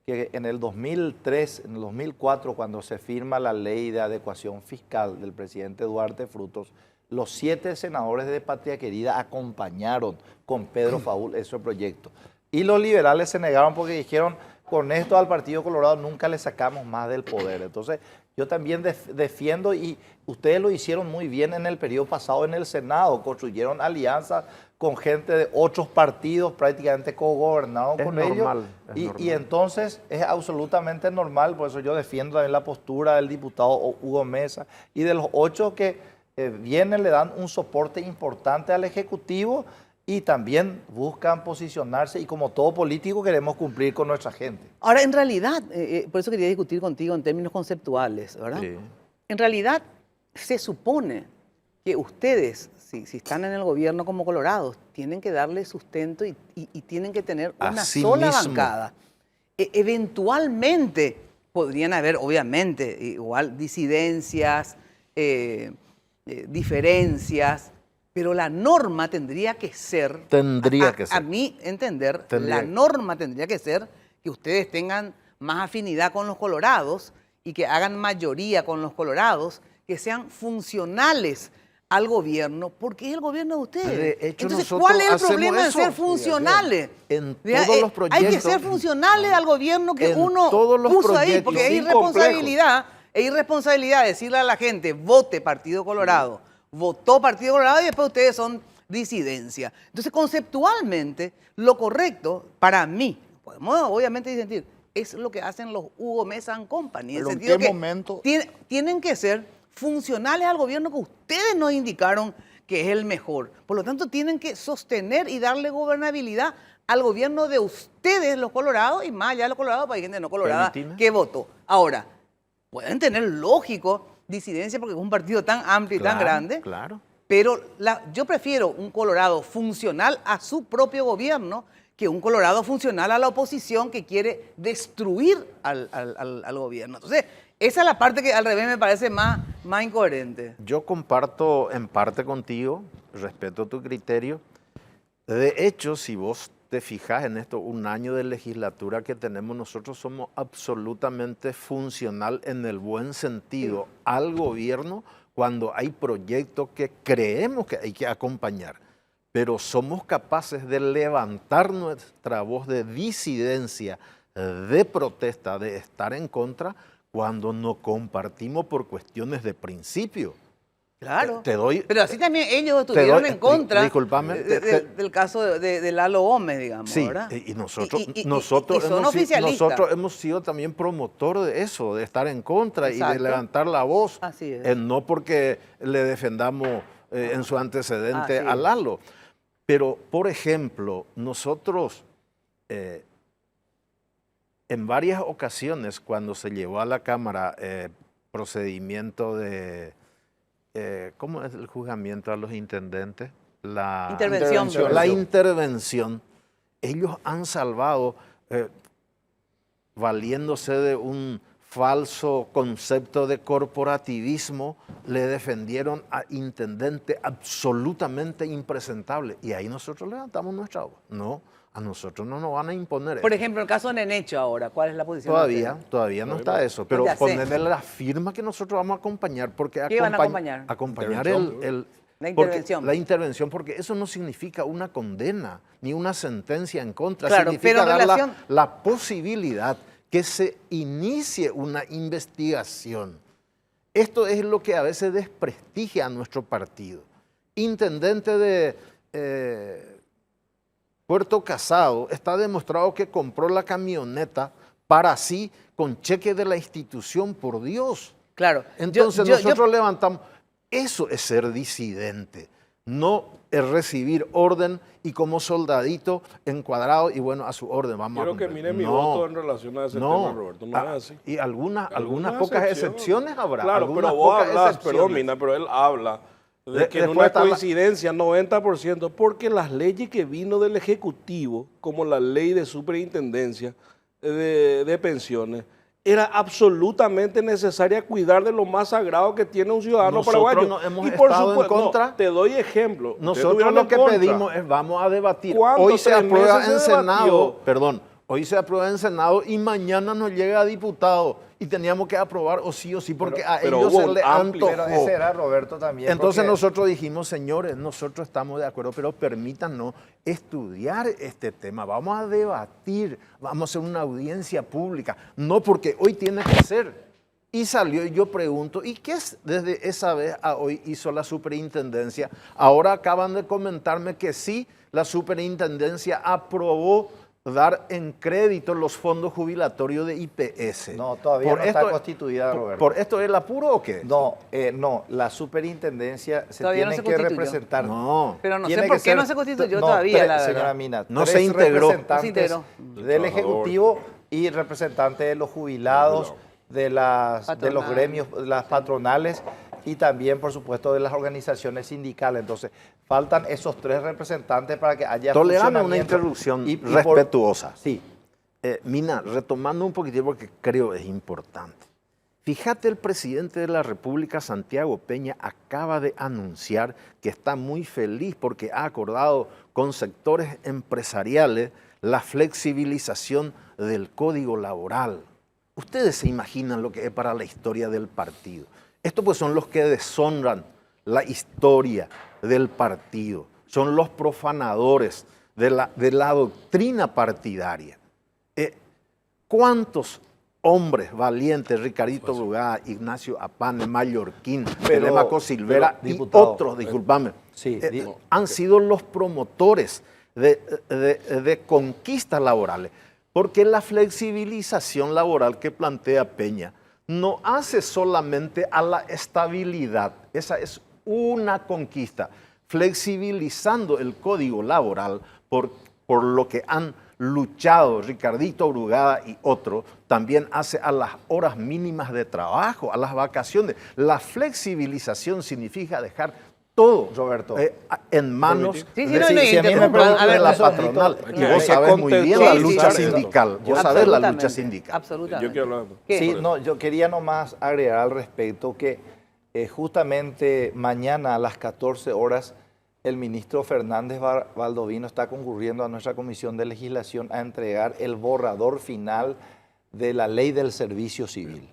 que en el 2003, en el 2004, cuando se firma la ley de adecuación fiscal del presidente Duarte Frutos, los 7 senadores de Patria Querida acompañaron con Pedro Faúl ese proyecto. Y los liberales se negaron porque dijeron, con esto al Partido Colorado nunca le sacamos más del poder. Entonces, yo también defiendo, y ustedes lo hicieron muy bien en el periodo pasado en el Senado, construyeron alianzas con gente de otros partidos, prácticamente cogobernaron con ellos. Y entonces es absolutamente normal, por eso yo defiendo también la postura del diputado Hugo Mesa y de los 8 que vienen, le dan un soporte importante al Ejecutivo y también buscan posicionarse y como todo político queremos cumplir con nuestra gente. Ahora, en realidad, por eso quería discutir contigo en términos conceptuales, ¿verdad? Sí. En realidad, se supone que ustedes, si están en el gobierno como colorados, tienen que darle sustento y tienen que tener una Así sola mismo. bancada. Eventualmente podrían haber, obviamente, igual disidencias, diferencias, pero la norma tendría que ser... A mi entender, la norma tendría que ser que ustedes tengan más afinidad con los colorados y que hagan mayoría con los colorados, que sean funcionales al gobierno, porque es el gobierno de ustedes. De hecho, entonces, nosotros ¿cuál es el hacemos problema de eso? ser funcionales? En todos los proyectos. Hay que ser funcionales al gobierno que En uno todos los puso ahí, proyectos, porque es sin irresponsabilidad. Es irresponsabilidad decirle a la gente, vote Partido Colorado, votó Partido Colorado y después ustedes son disidencia. Entonces, conceptualmente, lo correcto para mí, podemos obviamente disentir, es lo que hacen los Hugo Mesa and Company. Pero En el ¿en sentido qué que momento? tienen que ser funcionales al gobierno que ustedes nos indicaron que es el mejor. Por lo tanto, tienen que sostener y darle gobernabilidad al gobierno de ustedes, los colorados, y más allá de los colorados, para gente no colorada Permitime. que votó. Ahora, pueden tener lógico disidencia porque es un partido tan amplio y tan grande, Claro. pero yo prefiero un Colorado funcional a su propio gobierno que un Colorado funcional a la oposición que quiere destruir al gobierno. Entonces, esa es la parte que al revés me parece más incoherente. Yo comparto en parte contigo, respeto tu criterio. De hecho, si vos te fijas en esto, un año de legislatura que tenemos nosotros, somos absolutamente funcional en el buen sentido al gobierno cuando hay proyectos que creemos que hay que acompañar. Pero somos capaces de levantar nuestra voz de disidencia, de protesta, de estar en contra, cuando no compartimos por cuestiones de principio. Claro. Te doy, pero así también ellos estuvieron en contra discúlpame, del caso de Lalo Gómez, digamos, sí, ¿verdad? y nosotros, y nosotros, son hemos sido, oficialistas. nosotros hemos sido también promotor de eso, de estar en contra y Exacto. de levantar la voz. Así es. No porque le defendamos en su antecedente Así a es. Lalo. Pero, por ejemplo, nosotros en varias ocasiones cuando se llevó a la Cámara procedimiento de... ¿cómo es el juzgamiento a los intendentes? Intervención. La intervención. Ellos han salvado, valiéndose de un falso concepto de corporativismo, le defendieron a intendente absolutamente impresentable. Y ahí nosotros levantamos nuestra voz. No, a nosotros no nos van a imponer Por eso. ejemplo, el caso de Nenecho ahora, ¿cuál es la posición? de ustedes? Todavía no está eso, pero Ya sé. ponerle la firma que nosotros vamos a acompañar, porque ¿Qué van a acompañar? acompañar La intervención. la intervención, porque eso no significa una condena ni una sentencia en contra, Claro, significa pero en dar relación- la posibilidad que se inicie una investigación. Esto es lo que a veces desprestigia a nuestro partido. Intendente de Puerto Casado, está demostrado que compró la camioneta para sí con cheque de la institución, por Dios. Claro. Entonces nosotros levantamos, eso es ser disidente, no es recibir orden y como soldadito encuadrado y bueno, a su orden vamos Quiero a que cumplir. mire mi voto en relación a ese tema, Roberto. No es así. Y algunas pocas excepciones. excepciones habrá. Claro, algunas pero vos pocas hablas, excepciones. perdón, Mina, pero él habla de que en Después una está la- coincidencia 90%, porque las leyes que vino del Ejecutivo, como la ley de superintendencia de pensiones, era absolutamente necesaria cuidar de lo más sagrado que tiene un ciudadano Nosotros paraguayo. no hemos Y por estado en supuesto, contra. no, te doy ejemplo. Ustedes Nosotros estuvieron lo en que contra. pedimos es vamos a debatir. ¿Cuánto? Hoy se 3 aprueba meses en se Senado, debatió. perdón, hoy se aprueba en Senado y mañana nos llega a diputado y teníamos que aprobar o sí, porque a pero ellos hubo se un les amplio- antojó. Pero ese era Roberto también. Entonces porque- nosotros dijimos, señores, nosotros estamos de acuerdo, pero permítanos estudiar este tema, vamos a debatir, vamos a hacer una audiencia pública, no porque hoy tiene que ser. Y salió y yo pregunto, ¿y qué es desde esa vez a hoy hizo la superintendencia? Ahora acaban de comentarme que sí, la superintendencia aprobó dar en crédito los fondos jubilatorios de IPS. No, todavía no está constituida, Roberto. ¿Por esto es el apuro o qué? No, no, la superintendencia se Todavía no tiene se que constituyó. representar. No. Pero no sé Tiene por que qué ser- no se constituyó no, todavía, la señora verdad. Mina, No se tres integró. representantes No se integró. del Trabajador. Ejecutivo y representantes de los jubilados, de los Patronal. gremios, las patronales y también, por supuesto, de las organizaciones sindicales. Entonces, faltan esos tres representantes para que haya Tolérame una funcionamiento. interrupción Y por- respetuosa. Sí. Mina, retomando un poquitito porque creo es importante. Fíjate, el presidente de la República, Santiago Peña, acaba de anunciar que está muy feliz porque ha acordado con sectores empresariales la flexibilización del código laboral. Ustedes se imaginan lo que es para la historia del partido. Estos pues son los que deshonran la historia del partido, son los profanadores de la doctrina partidaria. ¿Cuántos hombres valientes, Ricardito Brugada, Ignacio Apane, Mallorquín, Telemaco Silvera y diputado, otros, discúlpame, sí, han sido los promotores de conquistas laborales? Porque la flexibilización laboral que plantea Peña no hace solamente a la estabilidad, esa es una conquista. Flexibilizando el código laboral por lo que han luchado Ricardito Brugada y otros, también hace a las horas mínimas de trabajo, a las vacaciones. La flexibilización significa dejar todo, Roberto, en manos Sí, de, no, si- no, si a mí me interrumpan. preguntan A ver, de la un segundito. patronal, y Claro. vos sabés muy bien la Sí, lucha sí, sí. sindical, vos sabés la lucha Absolutamente, sindical. Absolutamente. Yo quiero hablar. ¿Qué? Sí, no, yo quería nomás agregar al respecto que justamente mañana a las 14 horas el ministro Fernández Baldovino está concurriendo a nuestra Comisión de Legislación a entregar el borrador final de la Ley del Servicio Civil.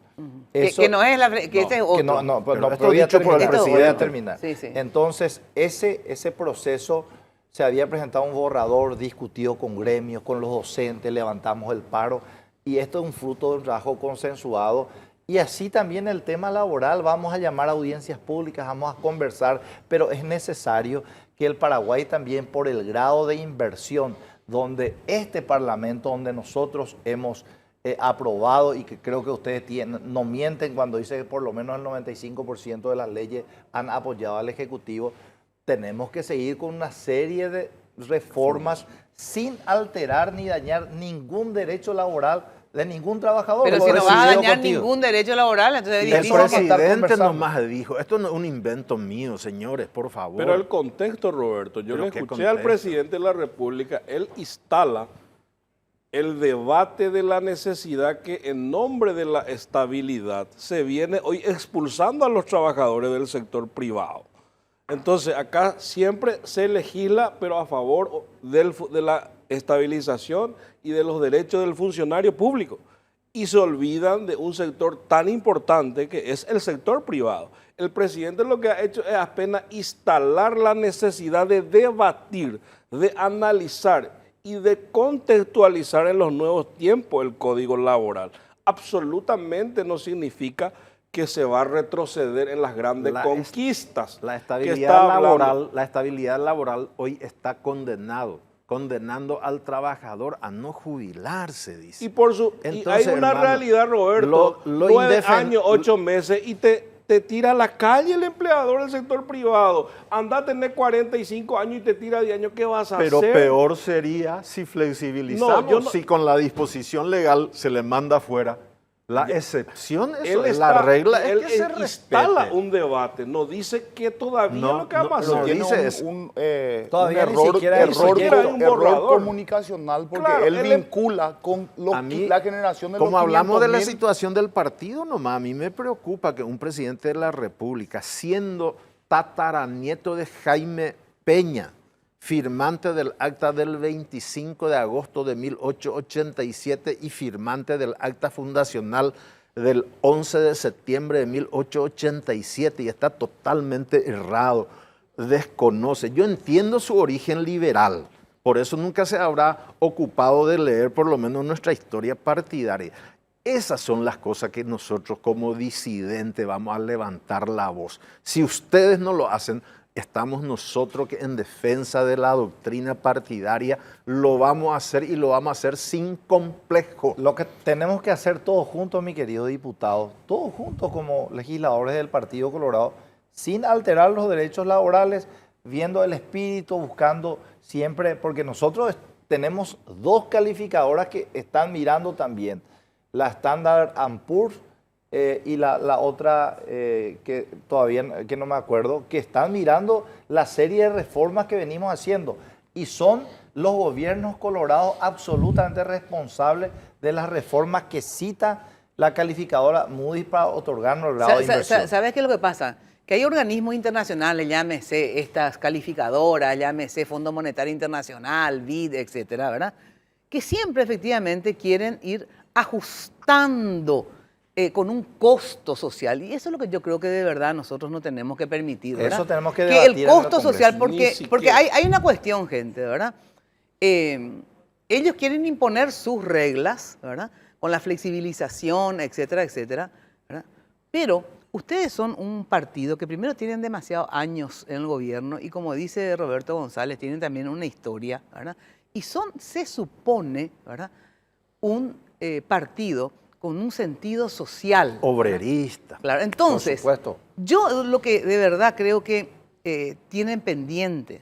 Que no es la... Que este es otro. Que no, Pero no, esto pero voy a dicho por el terminar, presidente. voy a terminar. Sí, sí. Entonces, ese proceso se había presentado un borrador discutido con gremios, con los docentes, levantamos el paro, y esto es un fruto de un trabajo consensuado. Y así también el tema laboral, vamos a llamar a audiencias públicas, vamos a conversar, pero es necesario que el Paraguay también, por el grado de inversión, donde este Parlamento, donde nosotros hemos aprobado, y que creo que ustedes no mienten cuando dicen que por lo menos el 95% de las leyes han apoyado al Ejecutivo, tenemos que seguir con una serie de reformas sin alterar ni dañar ningún derecho laboral de ningún trabajador. Pero si no vas a Coincido dañar contigo. ningún derecho laboral, entonces es Y el difícil. vamos a estar presidente conversando. nomás dijo, esto no es un invento mío, señores, por favor. Pero el contexto, Roberto, yo ¿Pero le qué escuché al contexto? presidente de la República, él instala el debate de la necesidad que en nombre de la estabilidad se viene hoy expulsando a los trabajadores del sector privado. Entonces acá siempre se legisla, pero a favor de la estabilización y de los derechos del funcionario público. Y se olvidan de un sector tan importante que es el sector privado. El presidente lo que ha hecho es apenas instalar la necesidad de debatir, de analizar y de contextualizar en los nuevos tiempos el código laboral. Absolutamente no significa que se va a retroceder en las grandes conquistas. La que estabilidad está hablando. laboral, la estabilidad laboral hoy está condenando al trabajador a no jubilarse, dice. Y por su Entonces, hay una hermano, realidad, Roberto, lo 9 años, 8 meses y te tira a la calle el empleador del sector privado. Anda a tener 45 años y te tira 10 años, ¿qué vas a Pero hacer? peor sería si flexibilizamos, No, yo no- si con la disposición legal se le manda afuera. La excepción, Él eso es la regla, es él que se instala respete. un debate, no dice que todavía No, lo que vamos a no, hacer. Tiene dice eso. Todavía un ni siquiera hay un borrador. comunicacional, porque Claro, él él vincula con A mí, la generación de los como hablamos de la 500.000. situación del partido nomás, a mí me preocupa que un presidente de la República, siendo tataranieto de Jaime Peña, firmante del acta del 25 de agosto de 1887 y firmante del acta fundacional del 11 de septiembre de 1887, y está totalmente errado, desconoce. Yo entiendo su origen liberal, por eso nunca se habrá ocupado de leer por lo menos nuestra historia partidaria. Esas son las cosas que nosotros como disidentes vamos a levantar la voz. Si ustedes no lo hacen, estamos nosotros que en defensa de la doctrina partidaria lo vamos a hacer, y lo vamos a hacer sin complejo. Lo que tenemos que hacer todos juntos, mi querido diputado, todos juntos como legisladores del Partido Colorado, sin alterar los derechos laborales, viendo el espíritu, buscando siempre, porque nosotros tenemos dos calificadoras que están mirando también, la Standard & Poor's y la otra que todavía que no me acuerdo, que están mirando la serie de reformas que venimos haciendo, y son los gobiernos colorados absolutamente responsables de las reformas que cita la calificadora Moody's para otorgarnos el grado de inversión. ¿Sabes qué es lo que pasa? Que hay organismos internacionales, llámese estas calificadoras, llámese Fondo Monetario Internacional, BID, etcétera, ¿verdad? Que siempre efectivamente quieren ir ajustando con un costo social. Y eso es lo que yo creo que de verdad nosotros no tenemos que permitir, ¿verdad? Eso tenemos que que debatir el en el costo Congreso. social, Ni porque siquiera. hay una cuestión, gente, ¿verdad? Ellos quieren imponer sus reglas, ¿verdad? Con la flexibilización, etcétera, etcétera, ¿verdad? Pero ustedes son un partido que primero tienen demasiados años en el gobierno, y como dice Roberto González, tienen también una historia, ¿verdad? Y se supone, ¿verdad?, un partido con un sentido social. Obrerista. Claro, entonces, Por supuesto. yo lo que de verdad creo que tienen pendiente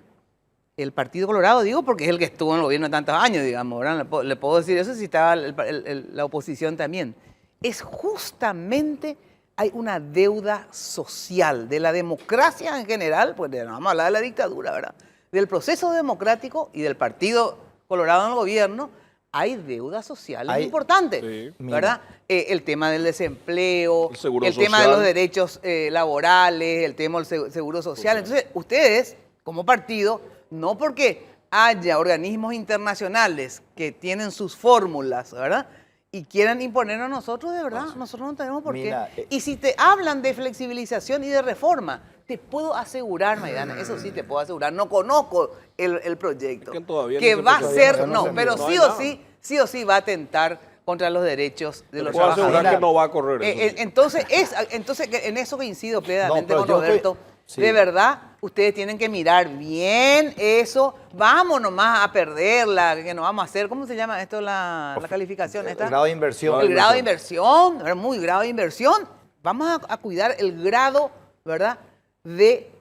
el Partido Colorado, digo porque es el que estuvo en el gobierno de tantos años, digamos, ¿verdad? Le puedo decir eso si estaba la oposición también. Es justamente, hay una deuda social de la democracia en general, pues no vamos a hablar de la dictadura, ¿verdad? Del proceso democrático y del Partido Colorado en el gobierno, hay deudas sociales importantes, sí. ¿verdad? El tema del desempleo, El seguro tema de social. los derechos laborales, el tema del seguro social. Entonces, ustedes, como partido, no porque haya organismos internacionales que tienen sus fórmulas, ¿verdad? Y quieran imponernos a nosotros, de verdad, nosotros no tenemos por Mira, qué. Y si te hablan de flexibilización y de reforma, te puedo asegurar, Maidana, eso sí te puedo asegurar, no conozco el proyecto, Es que todavía que no se va a presentó. ser, Todavía no se pero envió. sí No hay o nada. sí o sí va a atentar contra los derechos de los Puedo asegurar trabajadores. que no va a correr eso. Entonces en eso coincido plenamente pero con yo Roberto. sí. De verdad, ustedes tienen que mirar bien eso. Vamos nomás a perderla, que no vamos a hacer. ¿Cómo se llama esto, la calificación? El esta? grado de inversión. El grado de inversión, ¿verdad? Muy grado de inversión. Vamos a cuidar el grado, ¿verdad?, de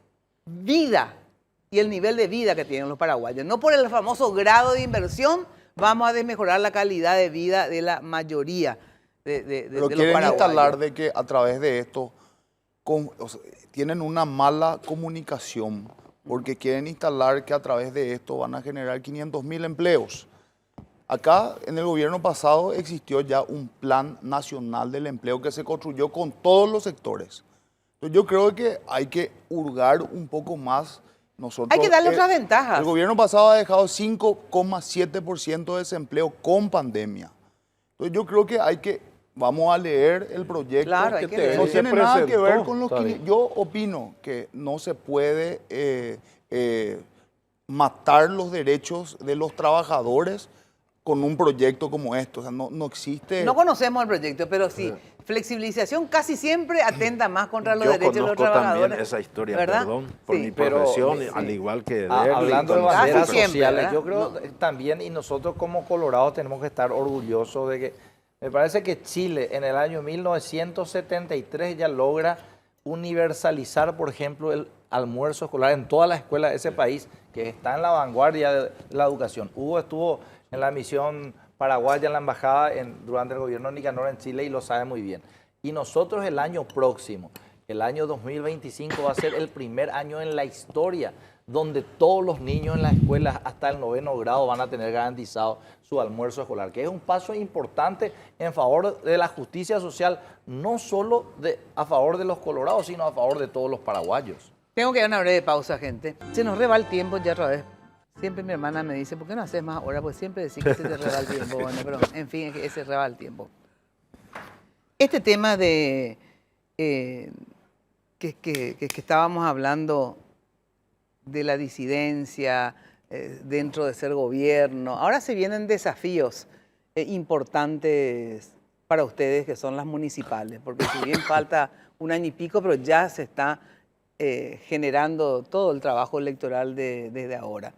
vida y el nivel de vida que tienen los paraguayos. No por el famoso grado de inversión vamos a desmejorar la calidad de vida de la mayoría de Pero los quieren paraguayos. instalar de que a través de esto o sea, tienen una mala comunicación, porque quieren instalar que a través de esto van a generar 500.000 empleos. Acá en el gobierno pasado existió ya un plan nacional del empleo que se construyó con todos los sectores. Entonces yo creo que hay que hurgar un poco más. Nosotros, Hay que darle otras ventajas. El gobierno pasado ha dejado 5,7% de desempleo con pandemia. Entonces yo creo que vamos a leer el proyecto. Claro, hay que leer. No Se tiene nada que ver presentó. con los Está bien. 500. Yo opino que no se puede matar los derechos de los trabajadores con un proyecto como esto. O sea, no existe. No conocemos el proyecto, pero sí, flexibilización casi siempre atenta más contra los Yo derechos de los conozco también trabajadores. esa historia, ¿verdad? perdón, por Sí. mi Pero, profesión, sí. al igual que de Hablando de Casi banderas siempre, sociales, ¿verdad? yo creo también, y nosotros como colorados tenemos que estar orgullosos de que, me parece que Chile en el año 1973 ya logra universalizar, por ejemplo, el almuerzo escolar en todas las escuelas de ese país, que está en la vanguardia de la educación. Hugo estuvo en la misión paraguaya en la embajada durante el gobierno de Nicanor en Chile y lo sabe muy bien. Y nosotros el año próximo, el año 2025, va a ser el primer año en la historia donde todos los niños en las escuelas hasta el 9º grado van a tener garantizado su almuerzo escolar, que es un paso importante en favor de la justicia social, no solo a favor de los colorados, sino a favor de todos los paraguayos. Tengo que dar una breve pausa, gente. Se nos reba el tiempo ya otra vez. Siempre mi hermana me dice, ¿por qué no haces más ahora? Pues siempre decís que se te reba el tiempo. Bueno, pero en fin, es que se reba el tiempo. Este tema de que estábamos hablando de la disidencia dentro de ser gobierno, ahora se vienen desafíos importantes para ustedes que son las municipales, porque si bien falta un año y pico, pero ya se está generando todo el trabajo electoral desde ahora.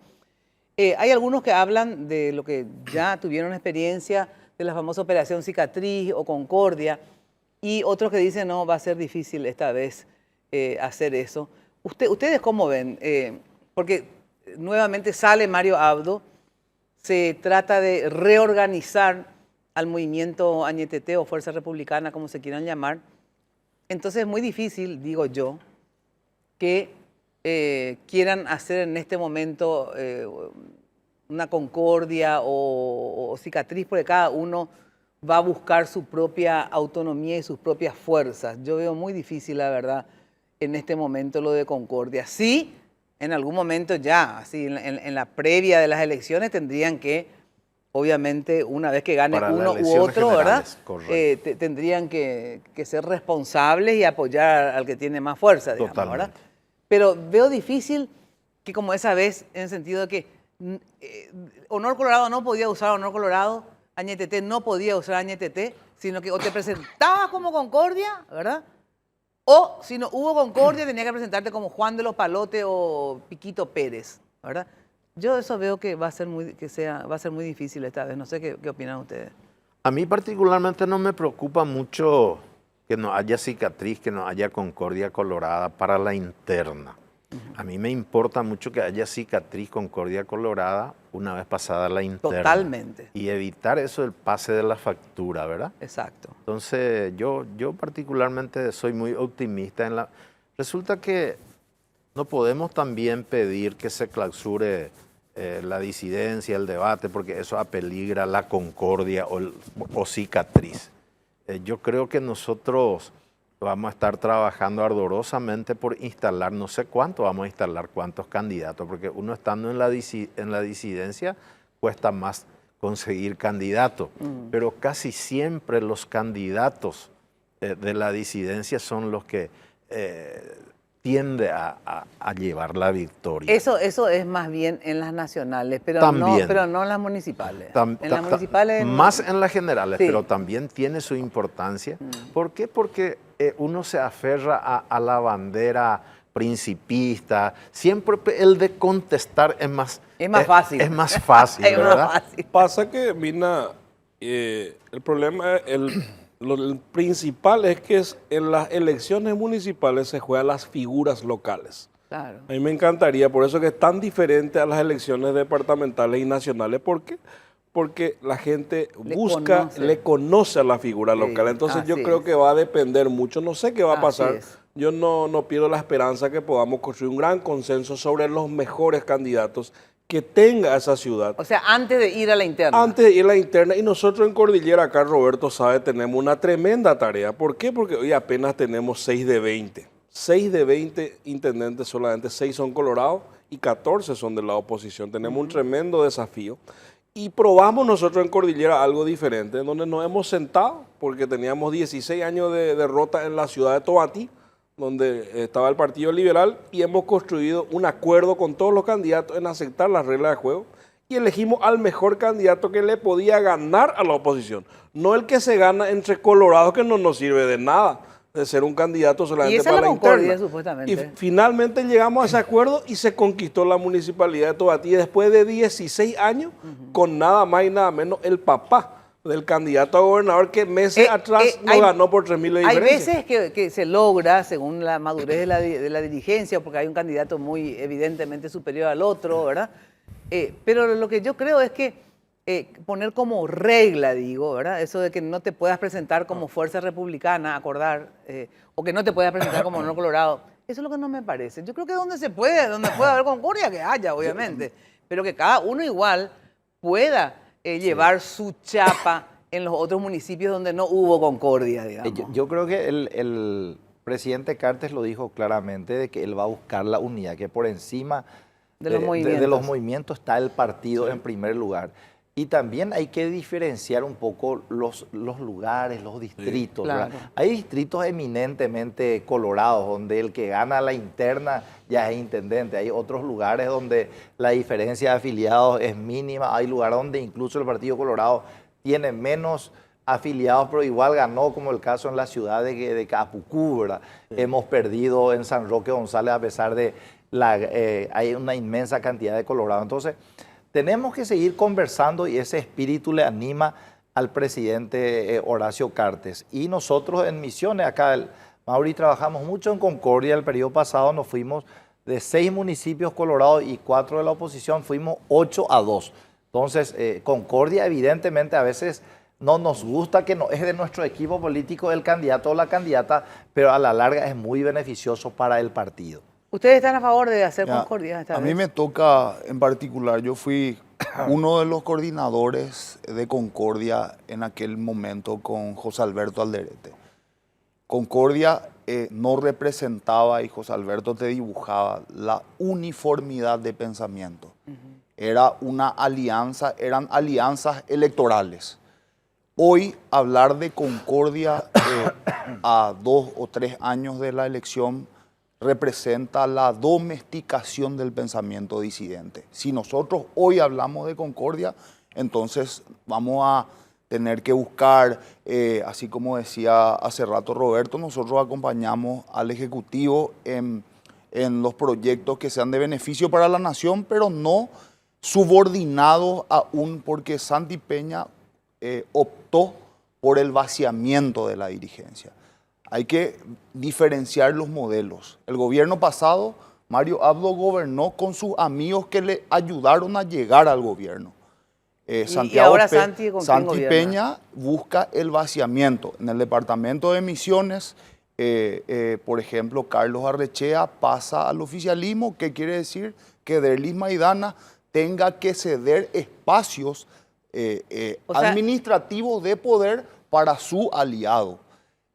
Hay algunos que hablan de lo que ya tuvieron experiencia de la famosa Operación Cicatriz o Concordia, y otros que dicen, no, va a ser difícil esta vez hacer eso. ¿Ustedes cómo ven? Porque nuevamente sale Mario Abdo, se trata de reorganizar al movimiento Añetete o Fuerza Republicana, como se quieran llamar. Entonces es muy difícil, digo yo, que quieran hacer en este momento una concordia o cicatriz, porque cada uno va a buscar su propia autonomía y sus propias fuerzas. Yo veo muy difícil, la verdad, en este momento lo de concordia. Sí, en algún momento ya, así en la previa de las elecciones tendrían que, obviamente, una vez que gane Para las uno u elecciones otro, ¿verdad? generales, correcto. Tendrían que ser responsables y apoyar al que tiene más fuerza, digamos, Totalmente. ¿verdad? Pero veo difícil que como esa vez, en el sentido de que Honor Colorado no podía usar Honor Colorado, Añetete no podía usar Añetete, sino que o te presentabas como Concordia, ¿verdad? O si no hubo Concordia, tenía que presentarte como Juan de los Palotes o Piquito Pérez, ¿verdad? Yo eso veo que va a ser muy difícil esta vez. No sé qué opinan ustedes. A mí particularmente no me preocupa mucho que no haya cicatriz, que no haya concordia colorada para la interna. A mí me importa mucho que haya cicatriz, concordia colorada una vez pasada la interna. Totalmente. Y evitar eso del pase de la factura, ¿verdad? Exacto. Entonces, yo particularmente soy muy optimista en la... Resulta que no podemos también pedir que se clausure la disidencia, el debate, porque eso apeligra la concordia o cicatriz. Yo creo que nosotros vamos a estar trabajando ardorosamente por instalar, no sé cuánto vamos a instalar, cuántos candidatos, porque uno estando en la disidencia cuesta más conseguir candidatos, pero casi siempre los candidatos de la disidencia son los que tiende a llevar la victoria. Eso es más bien en las nacionales, pero También. no en las municipales. En las municipales más en las generales, sí. pero también tiene su importancia. ¿Por qué? Porque uno se aferra a la bandera principista. Siempre el de contestar es más fácil. Es más fácil, Es más ¿verdad? fácil. Pasa que, Mina, el problema, el principal es que en las elecciones municipales se juegan las figuras locales. Claro. A mí me encantaría, por eso que es tan diferente a las elecciones departamentales y nacionales. ¿Por qué? Porque la gente le conoce a la figura local. Entonces yo creo que va a depender mucho. No sé qué va a pasar. Yo no pierdo la esperanza que podamos construir un gran consenso sobre los mejores candidatos que tenga esa ciudad. O sea, antes de ir a la interna. Antes de ir a la interna. Y nosotros en Cordillera, acá Roberto sabe, tenemos una tremenda tarea. ¿Por qué? Porque hoy apenas tenemos 6 de 20. 6 de 20 intendentes, solamente 6 son colorados y 14 son de la oposición. Tenemos un tremendo desafío. Y probamos nosotros en Cordillera algo diferente, en donde nos hemos sentado, porque teníamos 16 años de derrota en la ciudad de Tomatí, donde estaba el Partido Liberal, y hemos construido un acuerdo con todos los candidatos en aceptar las reglas de juego, y elegimos al mejor candidato que le podía ganar a la oposición. No el que se gana entre colorados, que no nos sirve de nada, de ser un candidato solamente para la interna. Y esa es la concordia, supuestamente. Y finalmente llegamos a ese acuerdo y se conquistó la municipalidad de Tomatí después de 16 años, con nada más y nada menos el papá del candidato a gobernador que meses atrás no ganó por 3.000 de diferencia. Hay veces que se logra, según la madurez de la dirigencia, porque hay un candidato muy evidentemente superior al otro, ¿verdad? Pero lo que yo creo es que poner como regla, digo, ¿verdad? Eso de que no te puedas presentar como fuerza republicana, acordar, o que no te puedas presentar como no colorado, eso es lo que no me parece. Yo creo que donde puede haber concordia, que haya, obviamente, pero que cada uno igual pueda llevar su chapa en los otros municipios donde no hubo concordia, digamos. Yo creo que el presidente Cartes lo dijo claramente, de que él va a buscar la unidad, que por encima de los movimientos está el partido en primer lugar. Y también hay que diferenciar un poco los lugares, los distritos. Claro. Hay distritos eminentemente colorados, donde el que gana la interna ya es intendente. Hay otros lugares donde la diferencia de afiliados es mínima. Hay lugares donde incluso el Partido Colorado tiene menos afiliados, pero igual ganó, como el caso en la ciudad de Capucú, ¿verdad? Hemos perdido en San Roque González a pesar de hay una inmensa cantidad de colorados. Entonces, tenemos que seguir conversando y ese espíritu le anima al presidente Horacio Cartes. Y nosotros en Misiones, acá, Mauri, trabajamos mucho en Concordia. El periodo pasado nos fuimos de 6 municipios colorados y 4 de la oposición, fuimos 8-2. Entonces, Concordia evidentemente a veces no nos gusta, que no es de nuestro equipo político el candidato o la candidata, pero a la larga es muy beneficioso para el partido. ¿Ustedes están a favor de hacer concordia esta vez? A mí me toca en particular, yo fui uno de los coordinadores de Concordia en aquel momento con José Alberto Alderete. Concordia no representaba, y José Alberto te dibujaba, la uniformidad de pensamiento. Era una alianza, eran alianzas electorales. Hoy hablar de Concordia a 2 o 3 años de la elección representa la domesticación del pensamiento disidente. Si nosotros hoy hablamos de concordia, entonces vamos a tener que buscar, así como decía hace rato Roberto, nosotros acompañamos al Ejecutivo en los proyectos que sean de beneficio para la nación, pero no subordinados aún, porque Santi Peña optó por el vaciamiento de la dirigencia. Hay que diferenciar los modelos. El gobierno pasado, Mario Abdo gobernó con sus amigos que le ayudaron a llegar al gobierno. Santiago ahora Santi, ¿con quién Santi gobierna? Peña busca el vaciamiento. En el departamento de Misiones, por ejemplo, Carlos Arrechea pasa al oficialismo, que quiere decir que Derlis Maidana tenga que ceder espacios O sea, administrativos de poder para su aliado.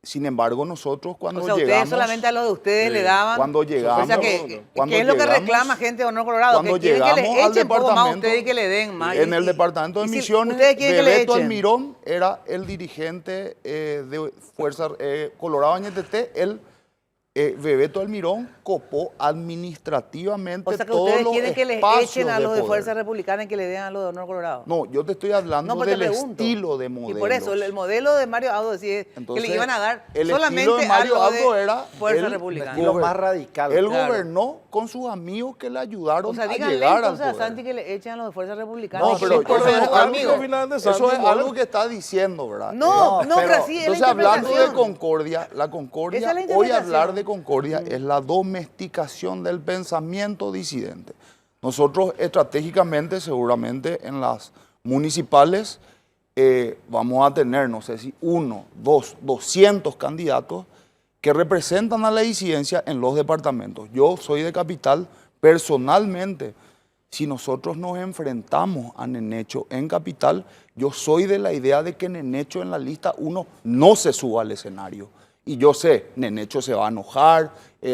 Sin embargo, nosotros cuando O sea, llegamos... ustedes solamente a lo de ustedes le daban. Cuando llegamos... O sea, ¿qué cuando es lo que llegamos- reclama gente de Honor Colorado? Cuando Que quieren que les llegamos al echen poco más a departamento, ustedes y que le den más. en el departamento de y si Misiones, ustedes quieren que le Bebeto echen. Almirón era el dirigente de Fuerza Colorado Añetete. Bebeto Almirón copó administrativamente O sea, que todos ustedes los quieren que les espacios echen a los de poder. Fuerza Republicana y que le den a los de Honor Colorado. No, yo te estoy hablando No, pero te del pregunto. estilo de modelo. Y por eso, el modelo de Mario Abdo decía que Entonces, le iban a dar el solamente estilo de Mario a los Abdo de era Fuerza el Republicana. estilo más radical. Él Claro. gobernó con sus amigos que le ayudaron O sea, a díganle llegar al entonces a poder. Santi que le echen a los de Fuerza Republicana. No, y que pero le corten eso a es sus algo amigos. eso es algo que está diciendo, ¿verdad? No, No, pero, así es la Entonces, hablando de interpretación. concordia, la Esa concordia, es la hoy interpretación. hablar de concordia es la domesticación del pensamiento disidente. Nosotros estratégicamente, seguramente en las municipales, vamos a tener, no sé si 1, 2, 200 candidatos que representan a la disidencia en los departamentos. Yo soy de Capital, personalmente, si nosotros nos enfrentamos a Nenecho en Capital, yo soy de la idea de que Nenecho en la lista 1 no se suba al escenario. Y yo sé, Nenecho se va a enojar,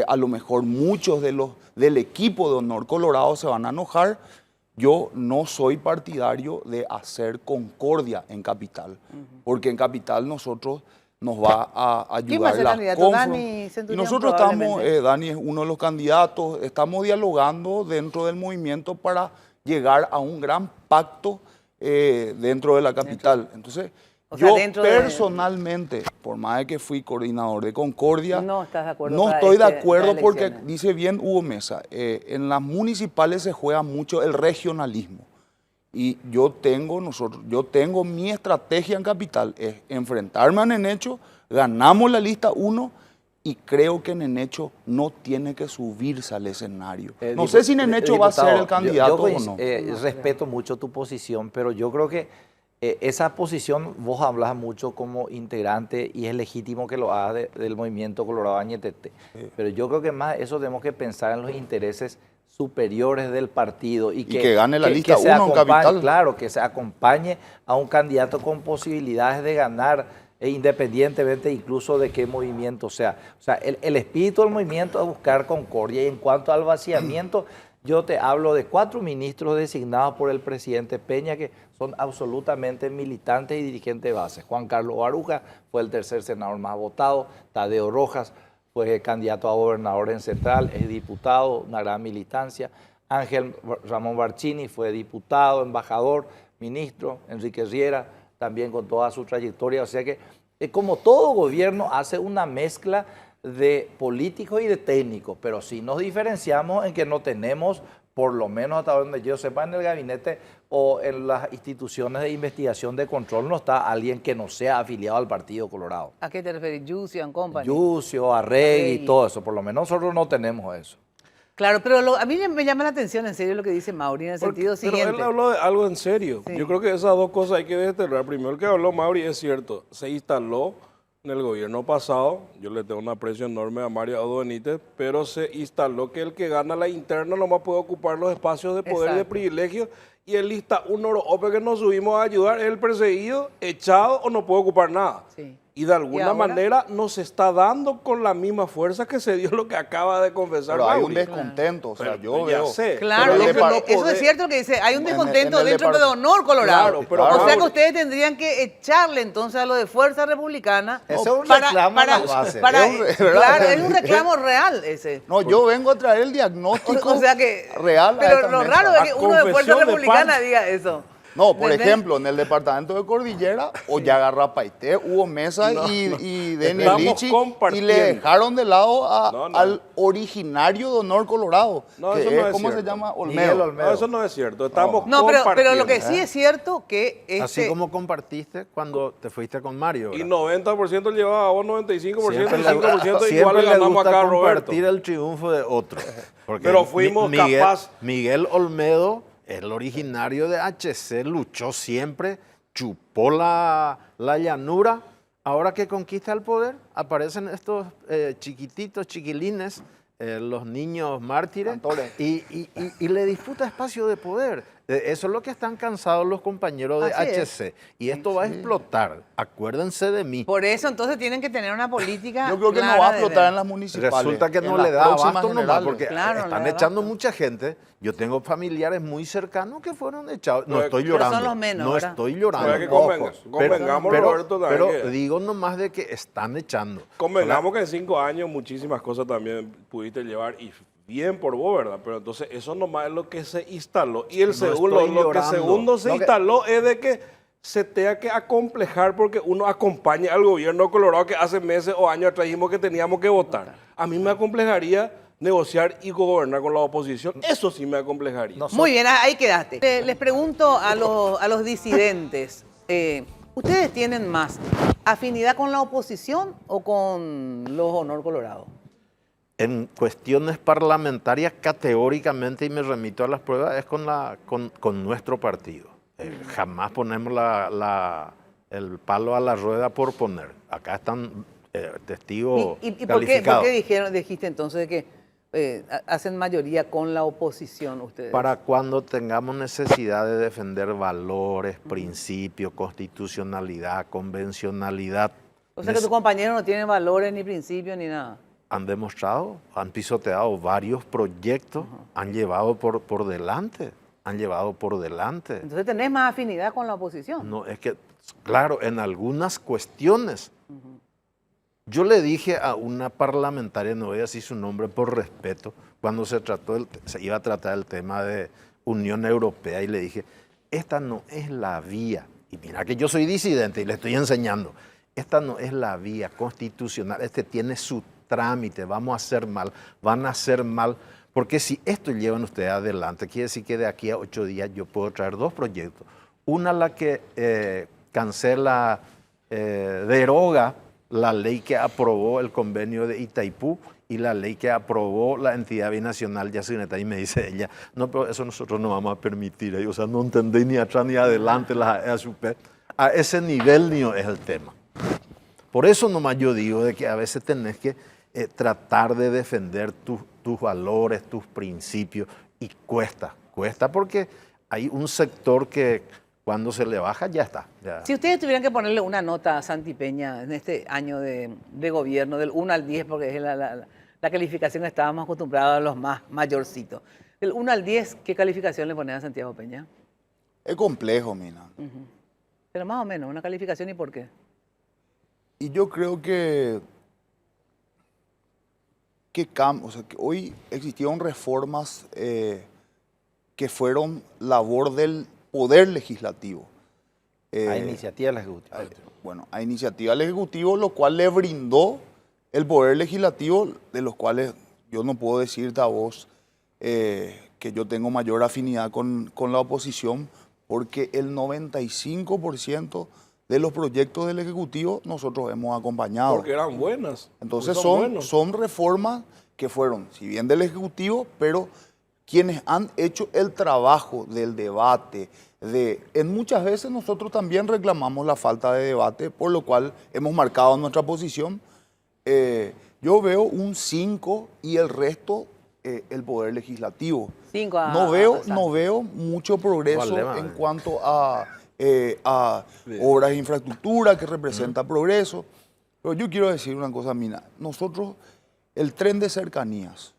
a lo mejor muchos del equipo de Honor Colorado se van a enojar. Yo no soy partidario de hacer concordia en Capital, porque en Capital nosotros nos va a ¿Quién va a ayudar ser la candidato? Dani Y Centurión, nosotros estamos, probablemente. Dani es uno de los candidatos, estamos dialogando dentro del movimiento para llegar a un gran pacto dentro de la capital. Entonces, O sea, yo dentro de- personalmente, por más de que fui coordinador de Concordia, No estás de acuerdo no para estoy de estas acuerdo porque elecciones. dice bien Hugo Mesa, en las municipales se juega mucho el regionalismo. Y yo tengo mi estrategia en Capital, es enfrentarme a Nenecho, ganamos la lista 1 y creo que Nenecho no tiene que subirse al escenario. No sé si Nenecho va a ser el candidato o no. Respeto mucho tu posición, pero yo creo que esa posición vos hablas mucho como integrante y es legítimo que lo hagas del movimiento Colorado Añetete. Pero yo creo que más eso tenemos que pensar en los intereses superiores del partido y que gane la lista se 1 en acompañe, Capital. claro, que se acompañe a un candidato con posibilidades de ganar independientemente incluso de qué movimiento sea. O sea, el espíritu del movimiento es buscar concordia y en cuanto al vaciamiento, yo te hablo de 4 ministros designados por el presidente Peña que son absolutamente militantes y dirigentes de base. Juan Carlos Baruja fue el tercer senador más votado, Tadeo Rojas fue candidato a gobernador en Central, es diputado, una gran militancia. Ángel Ramón Barcini fue diputado, embajador, ministro. Enrique Riera también con toda su trayectoria. O sea que, como todo gobierno, hace una mezcla de políticos y de técnicos, pero sí nos diferenciamos en que no tenemos, por lo menos hasta donde yo sepa, en el gabinete o en las instituciones de investigación de control no está alguien que no sea afiliado al Partido Colorado. ¿A qué te refieres? Juicy and Company. Yucio, Arregui Arregui. y todo eso, por lo menos nosotros no tenemos eso. Claro, pero a mí me llama la atención en serio lo que dice Mauri en el sentido Pero siguiente. él habló de algo en serio. Sí. Yo creo que esas dos cosas hay que desterrar. Primero, el que habló Mauri es cierto. Se instaló en el gobierno pasado. Yo le tengo un aprecio enorme a Mario Abdo Benítez, pero se instaló que el que gana la interna nomás puede ocupar los espacios de poder y de Exacto. privilegio. Y el lista un oro ope que nos subimos a ayudar, es el perseguido, echado o no puede ocupar nada. Sí. Y de alguna ahora? manera nos está dando con la misma fuerza que se dio lo que acaba de confesar Pero hay un Mauri. descontento, o sea, Pero yo ya veo... sé. Claro, Pero lo que no eso podés- es cierto lo que dice. Hay un En el- descontento en el dentro de depart- Honor Colorado. Claro, pero o sea que Mauri- ustedes tendrían que echarle entonces a lo de Fuerza Republicana. Ese es un reclamo a la base. para- Es un- claro, es un reclamo real ese. No, yo vengo a traer el diagnóstico O sea que, real a pero esta lo mesa. raro es A que uno de Fuerza confesión de Republicana pan. diga eso. No, por ¿Entendés? ejemplo, en el departamento de Cordillera, Ollaga Rapaité, Hugo Mesa y Denis Estamos Lichi, y compartiendo. le dejaron de lado No. al originario de Honor Colorado, No, que eso no es ¿cómo se cierto. llama? Miguel Olmedo. Olmedo. No, eso no es cierto. Estamos No, pero lo compartiendo. que sí es cierto que Así como compartiste cuando te fuiste con Mario. Y ¿verdad? 90% llevaba a vos, 95% Siempre y le- 5% siempre igual le le ganamos gusta acá a Roberto. compartir el triunfo de otro. Porque Pero fuimos Miguel, capaz- Miguel Olmedo, el originario de HC, luchó siempre, chupó la llanura. Ahora que conquista el poder, aparecen estos chiquititos, chiquilines, los niños mártires, Cantores. y le disputa espacio de poder. Eso es lo que están cansados los compañeros de Así es. HC. Y esto va a explotar. Acuérdense de mí. por eso entonces tienen que tener una política. Yo creo que no clara va a de- explotar en las municipales. Resulta que en no las le da próximas abasto nomás, generales. porque Claro, no están le da echando abasto. mucha gente. Yo tengo familiares muy cercanos que fueron echados. No Pero- estoy pero llorando. son los menos, no ¿verdad? estoy Pero llorando. es que Ojo. convengamos, pero, Roberto, también pero que- digo nomás de que están echando. Convengamos que en 5 años muchísimas cosas también pudiste llevar y bien por vos, ¿verdad? Pero entonces eso nomás es lo que se instaló. Y el segundo, estoy lo que llorando. segundo se No, que- instaló es de que se tenga que acomplejar porque uno acompaña al gobierno de Colorado que hace meses o años atrás dijimos que teníamos que votar. A mí me acomplejaría negociar y gobernar con la oposición. Eso sí me acomplejaría. Muy bien, ahí quedaste. Les pregunto a los disidentes, ¿ustedes tienen más afinidad con la oposición o con los Honor Colorado? En cuestiones parlamentarias, categóricamente, y me remito a las pruebas, es con nuestro partido. Jamás ponemos el palo a la rueda por poner. Acá están testigos ¿Y por qué calificados. dijiste entonces que hacen mayoría con la oposición ustedes? Para cuando tengamos necesidad de defender valores, principios, constitucionalidad, convencionalidad. O sea que tus compañeros no tienen valores ni principios ni nada. Han demostrado, han pisoteado varios proyectos, han llevado por delante, Entonces tenés más afinidad con la oposición. No, es que, claro, en algunas cuestiones. Yo le dije a una parlamentaria, no voy a decir su nombre por respeto, cuando se iba a tratar el tema de Unión Europea, y le dije, esta no es la vía. Y mira que yo soy disidente y le estoy enseñando. Esta no es la vía constitucional, este tiene su trámite, vamos a hacer mal, van a hacer mal, porque si esto llevan ustedes adelante, quiere decir que de aquí a 8 días yo puedo traer 2 proyectos. Una, la que cancela, deroga la ley que aprobó el convenio de Itaipú y la ley que aprobó la entidad binacional Yacyretá, y me dice ella, no, pero eso nosotros no vamos a permitir, o sea, no entendéis ni atrás ni adelante la ASUP. A ese nivel ni es el tema. Por eso nomás yo digo de que a veces tenés que tratar de defender tus valores, tus principios, y cuesta porque hay un sector que cuando se le baja ya está. Ya. Si ustedes tuvieran que ponerle una nota a Santi Peña en este año de gobierno, del 1 al 10, porque es la calificación que estábamos acostumbrados a los más mayorcitos. Del 1 al 10, ¿qué calificación le pones a Santiago Peña? Es complejo, Mina. Pero más o menos, una calificación, ¿y por qué? Y yo creo que hoy existieron reformas que fueron labor del Poder Legislativo. A iniciativa del Ejecutivo. Bueno, a iniciativa del Ejecutivo, lo cual le brindó el Poder Legislativo, de los cuales yo no puedo decirte a vos que yo tengo mayor afinidad con la oposición, porque el 95% de los proyectos del Ejecutivo nosotros hemos acompañado. Porque eran buenas. Entonces Porque buenos. son reformas que fueron, si bien del Ejecutivo, pero quienes han hecho el trabajo del debate, en muchas veces nosotros también reclamamos la falta de debate, por lo cual hemos marcado nuestra posición. Yo veo un 5 y el resto el Poder Legislativo. 5 a No veo Santi. mucho progreso Vale, en cuanto a obras de infraestructura que representa progreso. Pero yo quiero decir una cosa, Mina. Nosotros, el tren de cercanías,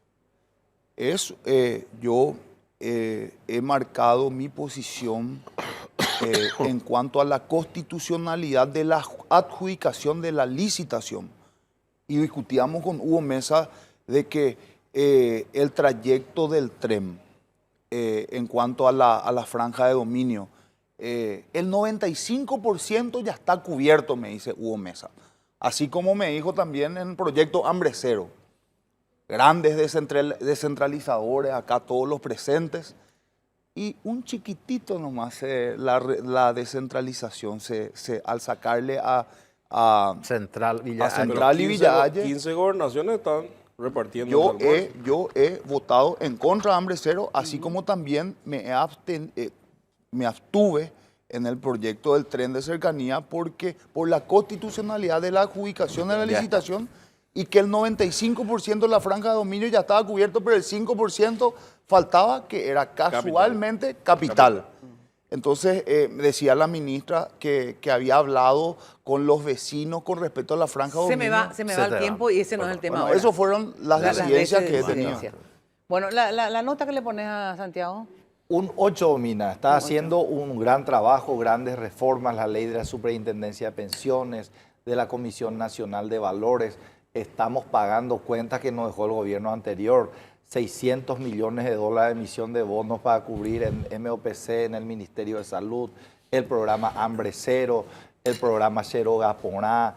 yo he marcado mi posición en cuanto a la constitucionalidad de la adjudicación de la licitación. Y discutíamos con Hugo Mesa de que el trayecto del tren en cuanto a la franja de dominio el 95% ya está cubierto, me dice Hugo Mesa. Así como me dijo también en el proyecto Hambre Cero. Grandes descentralizadores, acá todos los presentes. Y un chiquitito nomás la descentralización al sacarle a Central, Villa a Central Pero y Villa Haya. 15 gobernaciones están repartiendo el almuerzo. Yo he votado en contra de Hambre Cero, así como también me abstuve en el proyecto del tren de cercanía porque por la constitucionalidad de la adjudicación de la licitación y que el 95% de la franja de dominio ya estaba cubierto, pero el 5% faltaba, que era casualmente capital. Entonces, decía la ministra que había hablado con los vecinos con respecto a la franja de dominio. Se me va el tiempo y ese no es el tema Bueno, ahora. esas fueron las disidencias que he tenido. Bueno, la nota que le pones a Santiago. Un 8, Mina. Está haciendo un gran trabajo, grandes reformas, la ley de la Superintendencia de Pensiones, de la Comisión Nacional de Valores. Estamos pagando cuentas que nos dejó el gobierno anterior. 600 millones de dólares de emisión de bonos para cubrir en MOPC, en el Ministerio de Salud, el programa Hambre Cero, el programa Cheroga Porá,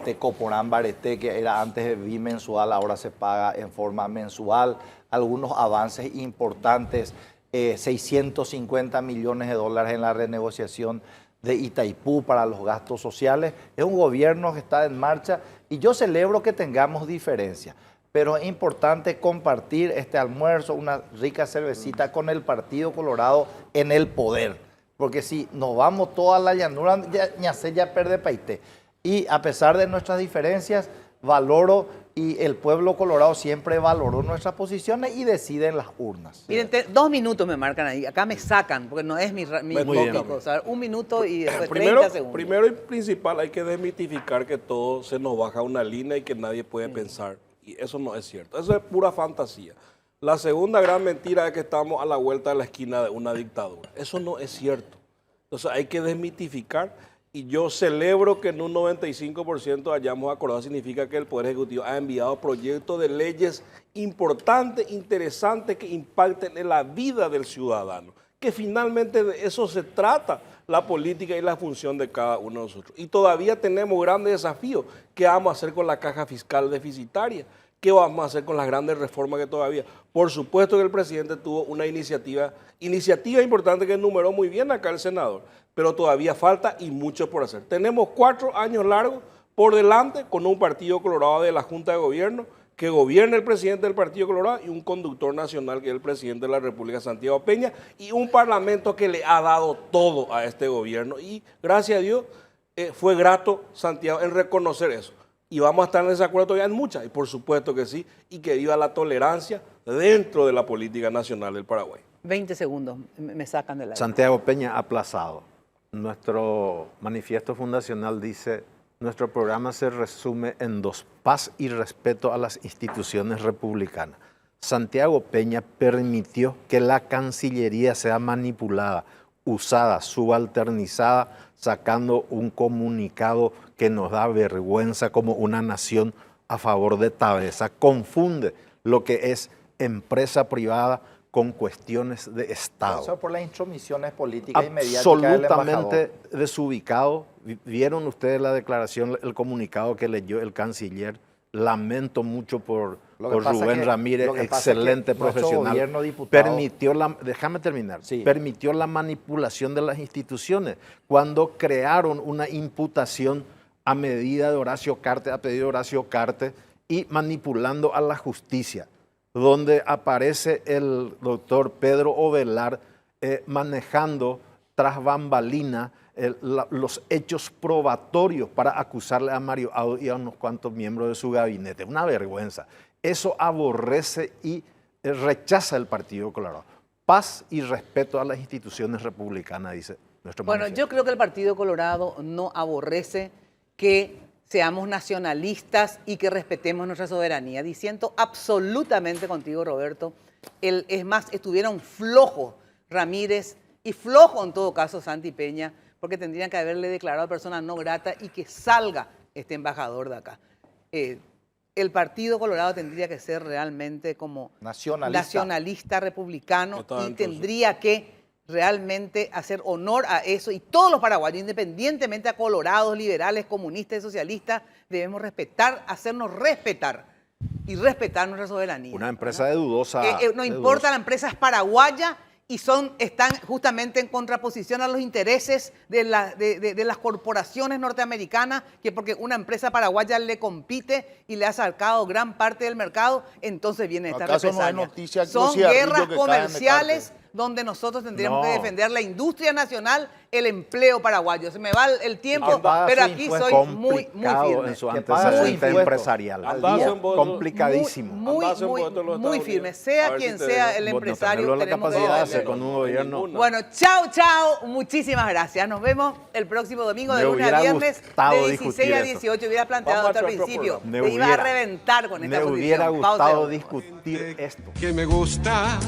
Tecoporán Bareté, que era antes bimensual, ahora se paga en forma mensual. Algunos avances importantes, 650 millones de dólares en la renegociación de Itaipú para los gastos sociales. Es un gobierno que está en marcha y yo celebro que tengamos diferencias. Pero es importante compartir este almuerzo, una rica cervecita con el Partido Colorado en el poder. Porque si nos vamos toda la llanura, ya pierde paité. Y a pesar de nuestras diferencias, valoro y el pueblo colorado siempre valoró nuestras posiciones y decide en las urnas. Miren, 2 minutos me marcan ahí. Acá me sacan, porque no es mi tópico. O sea, 1 minuto y después 30 segundos. Primero y principal, hay que desmitificar que todo se nos baja una línea y que nadie puede pensar. Y eso no es cierto. Eso es pura fantasía. La segunda gran mentira es que estamos a la vuelta de la esquina de una dictadura. Eso no es cierto. Entonces hay que desmitificar. Y yo celebro que en un 95% hayamos acordado. Significa que el Poder Ejecutivo ha enviado proyectos de leyes importantes, interesantes, que impacten en la vida del ciudadano. Que finalmente de eso se trata la política y la función de cada uno de nosotros. Y todavía tenemos grandes desafíos. ¿Qué vamos a hacer con la caja fiscal deficitaria? ¿Qué vamos a hacer con las grandes reformas que todavía? Por supuesto que el presidente tuvo una iniciativa importante que enumeró muy bien acá el senador, pero todavía falta y mucho por hacer. Tenemos 4 años largos por delante con un Partido Colorado de la Junta de Gobierno que gobierna el presidente del Partido Colorado y un conductor nacional que es el presidente de la República, Santiago Peña, y un parlamento que le ha dado todo a este gobierno. Y gracias a Dios fue grato Santiago en reconocer eso. Y vamos a estar en desacuerdo todavía en muchas, y por supuesto que sí, y que viva la tolerancia dentro de la política nacional del Paraguay. 20 segundos, me sacan del aire. Santiago Peña aplazado. Nuestro manifiesto fundacional dice: nuestro programa se resume en 2: paz y respeto a las instituciones republicanas. Santiago Peña permitió que la Cancillería sea manipulada, usada, subalternizada, sacando un comunicado que nos da vergüenza como una nación a favor de Tabesa. Confunde lo que es empresa privada con cuestiones de Estado. Eso por las intromisiones políticas y mediáticas del embajador. Absolutamente desubicado. ¿Vieron ustedes la declaración, el comunicado que leyó el canciller? Lamento mucho por Rubén Ramírez, excelente profesional. Déjame terminar. Sí. Permitió la manipulación de las instituciones cuando crearon una imputación a medida de Horacio Cartes, a pedido de Horacio Cartes, y manipulando a la justicia, donde aparece el doctor Pedro Ovelar manejando tras bambalina los hechos probatorios para acusarle a Mario Audo y a unos cuantos miembros de su gabinete. Una vergüenza. Eso aborrece y rechaza el Partido Colorado. Paz y respeto a las instituciones republicanas, dice nuestro manifiesto. Bueno, yo creo que el Partido Colorado no aborrece que seamos nacionalistas y que respetemos nuestra soberanía. Diciendo absolutamente contigo, Roberto. Es más, estuvieron flojos Ramírez y flojo en todo caso Santi Peña, porque tendrían que haberle declarado persona no grata y que salga este embajador de acá. El Partido Colorado tendría que ser realmente como nacionalista republicano y tendría que realmente hacer honor a eso, y todos los paraguayos, independientemente a colorados, liberales, comunistas y socialistas, debemos respetar, hacernos respetar y respetar nuestra soberanía. Una empresa de dudosa... No importa, la empresa es paraguaya y están justamente en contraposición a los intereses de las corporaciones norteamericanas, que porque una empresa paraguaya le compite y le ha sacado gran parte del mercado, entonces viene esta ¿Acaso no hay represalia. noticias, Son Lucía, guerras Rillo, que caen de comerciales cárcel? donde nosotros tendríamos No. que defender la industria nacional, el empleo paraguayo. Se me va el tiempo, Andá, pero su aquí impuesto soy muy complicado firme. en su Que paga su antecedente impuesto empresarial. al Andá, día. son vos- Complicadísimo. Andás en puesto en los Muy Estados firme. Unidos. A Sea ver quien si te sea digo. el Bueno, empresario, tenerlo la tenemos que capacidad de hacer defenderlo. con un gobierno. Ninguna. Bueno, chao, chao. Muchísimas gracias. Nos vemos el próximo domingo de Me lunes a hubiera viernes gustado de 16 discutir a esto. 18. Hubiera planteado Vamos a esto al hacer otro principio. programa. Te iba a reventar con esta Me posición. hubiera Pausa. gustado discutir esto. que me gusta